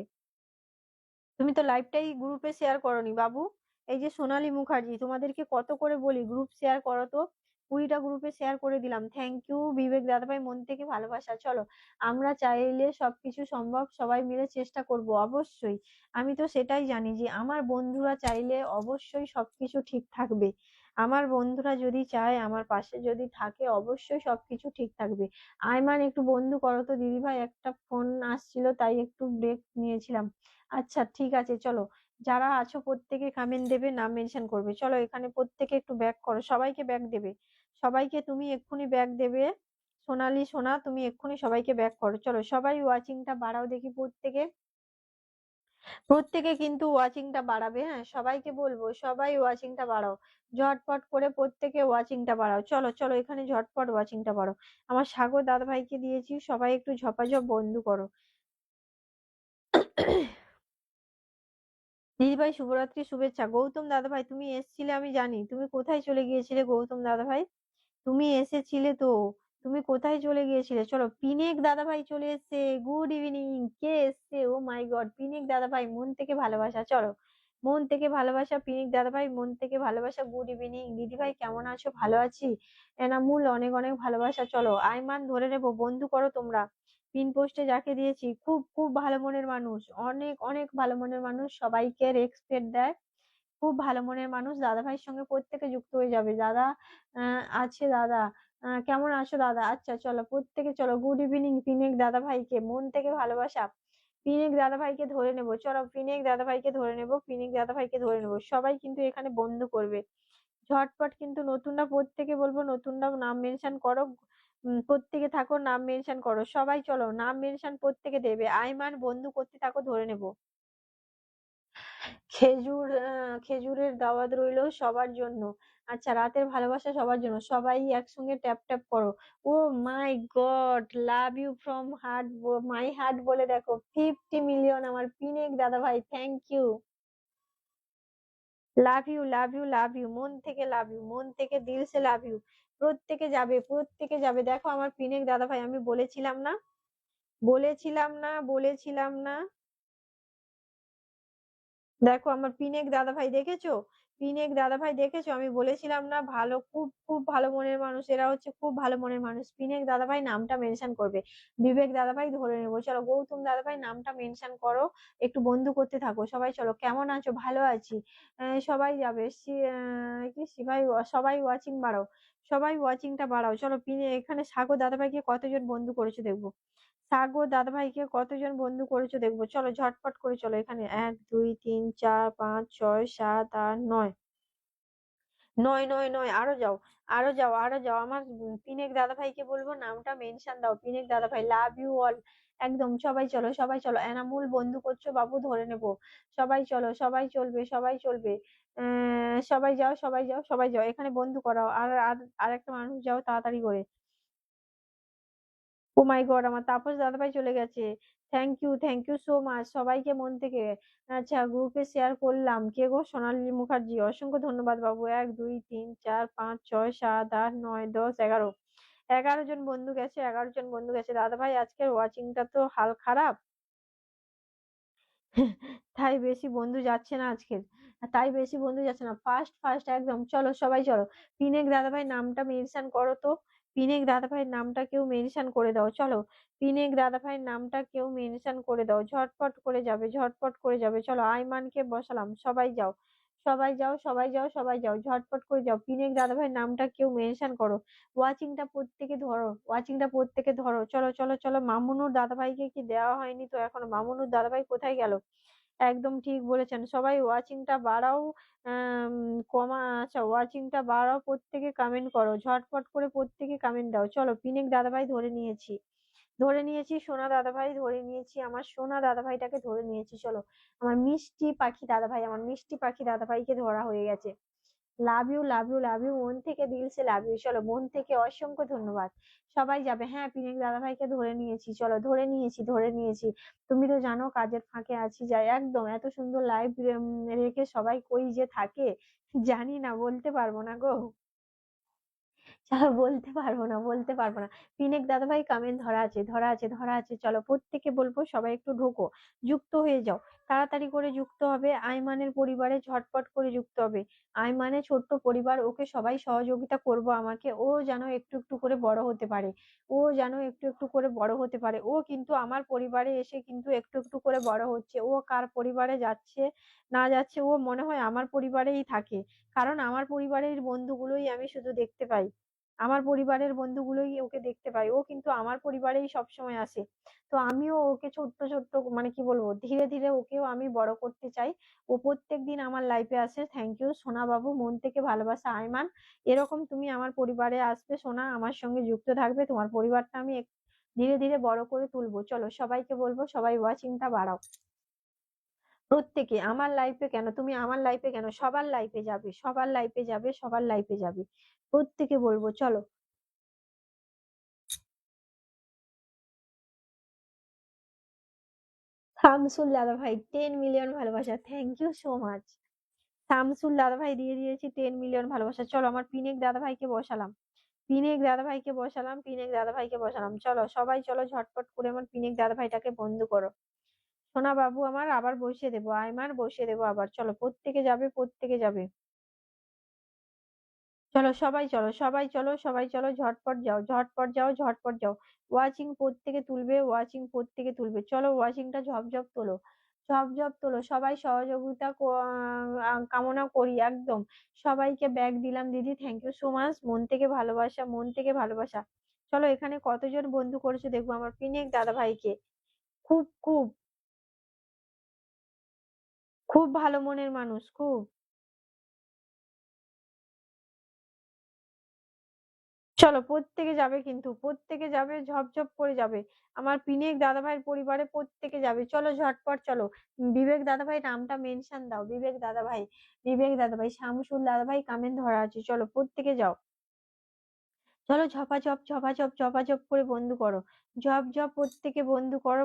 Speaker 1: তুমি তো লাইভটাই গ্রুপে শেয়ার করোনি বাবু। এই যে সোনালী মুখার্জি, তোমাদেরকে কত করে বলি গ্রুপ শেয়ার করো তো। 20টা গ্রুপে শেয়ার করে দিলাম, থ্যাংক ইউ বিবেক দাদাভাই, মন থেকে ভালোবাসা। চলো আমরা চাইলে সবকিছু সম্ভব, সবাই মিলে চেষ্টা করব অবশ্যই। আমি তো সেটাই জানি যে আমার বন্ধুরা চাইলে অবশ্যই সবকিছু ঠিক থাকবে। আমার বন্ধুরা যদি চায়, আমার পাশে যদি থাকে, অবশ্যই সবকিছু ঠিক থাকবে। আইমান একটু বন্ধু করো তো দিদি ভাই, একটা ফোন আসছিল তাই একটু ব্রেক নিয়েছিলাম। আচ্ছা ঠিক আছে চলো, যারা আছো প্রত্যেকে কমেন্ট দেবে, নাম মেনশন করবে। চলো এখানে প্রত্যেকে একটু ব্যাক করো, সবাইকে ব্যাক দেবে। সবাইকে তুমি এক্ষুনি ব্যাক দেবে। সোনালী সোনা তুমি এক্ষুনি সবাইকে ব্যাক করো। চলো সবাই ওয়াচিংটা বাড়াও দেখি প্রত্যেকে। প্রত্যেকে কিন্তু ওয়াচিংটা বাড়াবে, হ্যাঁ সবাইকে বলবো সবাই ওয়াচিংটা বাড়াও। ঝটপট করে প্রত্যেকে ওয়াচিংটা বাড়াও, চলো চলো এখানে ঝটপট ওয়াচিংটা বাড়াও। আমার সাগর দাদা ভাইকে দিয়েছি, সবাই একটু ঝপাঝপ বন্ধু করো। দিদিভাই শুভরাত্রি শুভেচ্ছা। গৌতম দাদাভাই তুমি এসেছিলে আমি জানি, তুমি কোথায় চলে গিয়েছিলে গৌতম দাদাভাই? তুমি এসেছিলে তো, তুমি কোথায় চলে গিয়েছিলে? চলো পিনেক দাদাভাই চলে এসেছে, গুড ইভিনিং। কে এসছে? ও মাই গড, পিনেক দাদাভাই মন থেকে ভালোবাসা। চলো মন থেকে ভালোবাসা পিনেক দাদাভাই, মন থেকে ভালোবাসা, গুড ইভিনিং দিদিভাই, কেমন আছো? ভালো আছি। এনামুল অনেক অনেক ভালোবাসা। চলো আইমান ধরে নেবো, বন্ধু করো তোমরা। পিন পোস্টে যাকে দিয়েছি খুব খুব ভালো মনের মানুষ, অনেক অনেক ভালো মনের মানুষ, সবাইকে রেসপেক্ট দেয়, খুব ভালো মনের মানুষ। দাদা ভাইয়ের সঙ্গে প্রত্যেকে যুক্ত হয়ে যাবে। দাদা আছে দাদা, কেমন আছো দাদা? আচ্ছা চলো প্রত্যেকে চলো, গুড ইভিনিং পিনেক দাদা ভাইকে মন থেকে ভালোবাসা। পিনেক দাদা ভাইকে ধরে নেবো, চলো পিনেক দাদা ভাইকে ধরে নেবো, পিনেক দাদা ভাইকে ধরে নেবো। সবাই কিন্তু এখানে বন্ধ করবে ঝটপট, কিন্তু নতুনরা প্রত্যেকে বলবো নতুনরা নাম মেনশন করো। প্রত্যেকে থাকো নাম মেনশন করো, সবাই চলো নাম মেনশন প্রত্যেকে দেবে। আইমান বন্ধু করতে থাকো, ধরে নেবো। খেজুরের দাওয়াত রইলো সবার জন্য। আচ্ছা রাতের ভালোবাসা সবার জন্য, সবাই একসঙ্গে ট্যাপ ট্যাপ করো। Oh my god, love you from heart, my heart বলে দেখো 50 মিলিয়ন আমার পিনেক দাদা ভাই, thank you. Love you love you love you, মন থেকে লাভ ইউ, মন থেকে দিল সে লাভ ইউ। প্রত্যেকে যাবে প্রত্যেকে যাবে, দেখো আমার পিনেক দাদা ভাই, আমি বলেছিলাম না, বলেছিলাম না, বলেছিলাম না। দেখো আমার পিনেক দাদা ভাই দেখেছো, পিনেক দাদা ভাই দেখেছো, আমি বলেছিলাম না ভালো, খুব খুব ভালো মনের মানুষ, এরা হচ্ছে খুব ভালো মনের মানুষ। পিনেক দাদা ভাই নামটা মেনশন করবে, বিবেক দাদা ভাই ধরে নেবো। চলো গৌতম দাদা ভাই নামটা মেনশন করো, একটু বন্ধু করতে থাকো সবাই। চলো কেমন আছো? ভালো আছি। সবাই যাবে কি সবাই, সবাই ওয়াচিং বাড়াও, সবাই ওয়াচিংটা বাড়াও। চলো পিনে এখানে সাগর দাদা ভাইকে কতজন বন্ধু করেছে দেখবো, সাগর দাদাভাইকে কতজন বন্ধু করেছো দেখবো। চলো ঝটপট করে চলো, এখানে 1 2 3 4 5 6 7 8 9। নয় নয় নয়, আরো যাও, আরো যাও, আরো যাও। আমার পিনেক দাদাভাইকে বলবো নামটা মেনশন দাও, পিনেক দাদাভাই লাভ ইউ অল। একদম সবাই চলো, সবাই চলো। এনামুল বন্ধু করছো বাবু, ধরে নেবো। সবাই চলো, সবাই চলবে, সবাই চলবে। সবাই যাও, সবাই যাও, সবাই যাও, এখানে বন্ধু করাও। আর আর আরেকটা মানুষ যাও তাড়াতাড়ি করে। ও মাই গড, আমার তাপস দাদাভাই চলে গেছে। থ্যাংক ইউ সো মাচ সবাইকে মন থেকে। আচ্ছা, গ্রুপে শেয়ার করলাম। কে গো? সোনালী মুখার্জি, অসংখ্য ধন্যবাদ বাবু। 1 2 3 4 5 6 7 8 9 10 11। 11 জন বন্ধু গেছে, 11 জন বন্ধু গেছে। দাদাভাই আজকের ওয়াচিংটা তো হাল খারাপ। তাই বেশি বন্ধু যাচ্ছে না আজকের। তাই বেশি বন্ধু যাচ্ছে না, ফার্স্ট ফার্স্ট একদম। চলো সবাই চলো, পিনেক দাদাভাই নামটা মেনশন করো তো। পিনেক দাদাভাইয়ের নামটা কেউ মেনশন করে দাও, চলো। পিনেক দাদাভাইয়ের নামটা কেউ মেনশন করে দাও, ঝটপট করে যাবে, ঝটপট করে যাবে। চলো, আইমানকে বসালাম, সবাই যাও, সবাই যাও, সবাই যাও, সবাই যাও, ঝটপট করে যাও। পিনেক দাদাভাইয়ের নামটা কেউ মেনশন করো। ওয়াচিংটা প্রত্যেকে ধরো, ওয়াচিংটা প্রত্যেকে ধরো। চলো চলো চলো, মামুনুর দাদাভাইকে কি দেওয়া হয়নি তো এখনো? মামুনুর দাদাভাই কোথায় গেল? একদম ঠিক বলেছেন, সবাই ওয়াচিংটা বাড়াও। কমা, আচ্ছা, ওয়াচিংটা বাড়াও, প্রত্যেকে কমেন্ট করো, ঝটপট করে প্রত্যেকে কমেন্ট দাও। চলো, পিনেক দাদাভাই ধরে নিয়েছি, ধরে নিয়েছি। সোনা দাদাভাই ধরে নিয়েছি, আমার সোনা দাদাভাইটাকে ধরে নিয়েছি। চলো, আমার মিষ্টি পাখি দাদাভাই, আমার মিষ্টি পাখি দাদাভাইকে ধরা হয়ে গেছে। Love you, love you, love you, মন থেকে দিল সে লাভ ইউ। চলো, মন থেকে অসংখ্য ধন্যবাদ। সবাই যাবে। হ্যাঁ, পিনেক দাদাভাইকে ধরে নিয়েছি, চলো, ধরে নিয়েছি, ধরে নিয়েছি। তুমি তো জানো কাজের ফাঁকে আছি, যাই একদম। এত সুন্দর লাইভ রেখে সবাই কই যে থাকে জানি না, বলতে পারবো না গো। বলতে পারবো না, বলতে পারবো না। পিনেক দাদাভাই কমেন্ট ধরা আছে, ধরা আছে, ধরা আছে। চলো, প্রত্যেকে বলবো সবাই একটু ঢোকো, যুক্ত হয়ে যাও, তাড়াতাড়ি করে যুক্ত হবে। আইমানের পরিবারে ঝটপট করে যুক্ত হবে। আইমানের ছোট্ট পরিবার, ওকে সবাই সহযোগিতা করবো আমাকে, ও যেন একটু একটু করে বড় হতে পারে, ও যেন একটু একটু করে বড় হতে পারে। ও কিন্তু আমার পরিবারে এসে কিন্তু একটু একটু করে বড় হচ্ছে। ও কার পরিবারে যাচ্ছে না যাচ্ছে, ও মনে হয় আমার পরিবারেই থাকে। কারণ আমার পরিবারের বন্ধুগুলোই আমি শুধু দেখতে পাই, আমার পরিবারের বন্ধুগুলোই ওকে দেখতে পাই। ও কিন্তু আমার পরিবারেই সবসময় আসে। তো আমিও ওকে ছোট্ট ছোট্ট, মানে কি বলবো, ধীরে ধীরে ওকেও আমি বড় করতে চাই। ও প্রত্যেকদিন আমার লাইফে আসে। থ্যাংক ইউ সোনা বাবু, মন থেকে ভালোবাসা। আইমান, এরকম তুমি আমার পরিবারে আসবে সোনা, আমার সঙ্গে যুক্ত থাকবে। তোমার পরিবারটা আমি ধীরে ধীরে বড় করে তুলবো। চলো, সবাইকে বলবো সবাই ওয়াচিংটা বাড়াও। প্রত্যেকে আমার লাইফে কেন, তুমি আমার লাইফে কেন, সবার লাইফে যাবে, সবার লাইফে যাবে, সবার লাইফে যাবে। প্রত্যেকে বলবো, চলো। শামসুল দাদা ভাই 10 মিলিয়ন ভালোবাসা, thank you so much. Shamsul দাদা ভাই দিয়ে দিয়েছি 10 মিলিয়ন ভালোবাসা। চলো, আমার পিনেক দাদা ভাইকে বসালাম, পিনেক দাদা ভাইকে বসালাম, পিনেক দাদা ভাইকে বসালাম। চলো সবাই, চলো ঝটপট করে আমার পিনেক দাদা ভাইটাকে বন্ধ করো। সোনা বাবু আমার আবার বসিয়ে দেবো, আইমার বসিয়ে দেবো আবার। চলো, প্রত্যেকে যাবে, প্রত্যেকে যাবে। চলো সবাই, চলো সবাই, চলো সবাই, চলো ঝটপট যাও, ঝটপট যাও, ঝটপট যাও। ওয়াচিং প্রত্যেকে তুলবে, ওয়াচিং প্রত্যেকে তুলবে। চলো, ওয়াচিংটা ঝপঝপ তোলো, ঝপঝপ তোলো। সবাই সহযোগিতা কামনা করি একদম। সবাইকে ব্যাগ দিলাম দিদি, থ্যাংক ইউ সো মাচ, মন থেকে ভালোবাসা, মন থেকে ভালোবাসা। চলো, এখানে কতজন বন্ধু করেছে দেখবো আমার পিনেক দাদা ভাইকে। খুব খুব খুব ভালো মনের মানুষ, খুব। চলো, প্রত্যেকে যাবে, কিন্তু প্রত্যেকে যাবে, ঝপঝপ করে যাবে। আমার পিনেক দাদাভাইয়ের পরিবারে প্রত্যেকে যাবে, চলো ঝটপট চলো। বিবেক দাদাভাই নামটা মেনশন দাও, বিবেক দাদাভাই, বিবেক দাদাভাই, শামসুল দাদাভাই কামেন্ট ধরা আছে। চলো, প্রত্যেকে যাও, চলো ঝপাঝপ ঝপাঝপ ঝপাঝপ করে বন্ধু করো, ঝপ ঝপ প্রত্যেকে বন্ধু করো।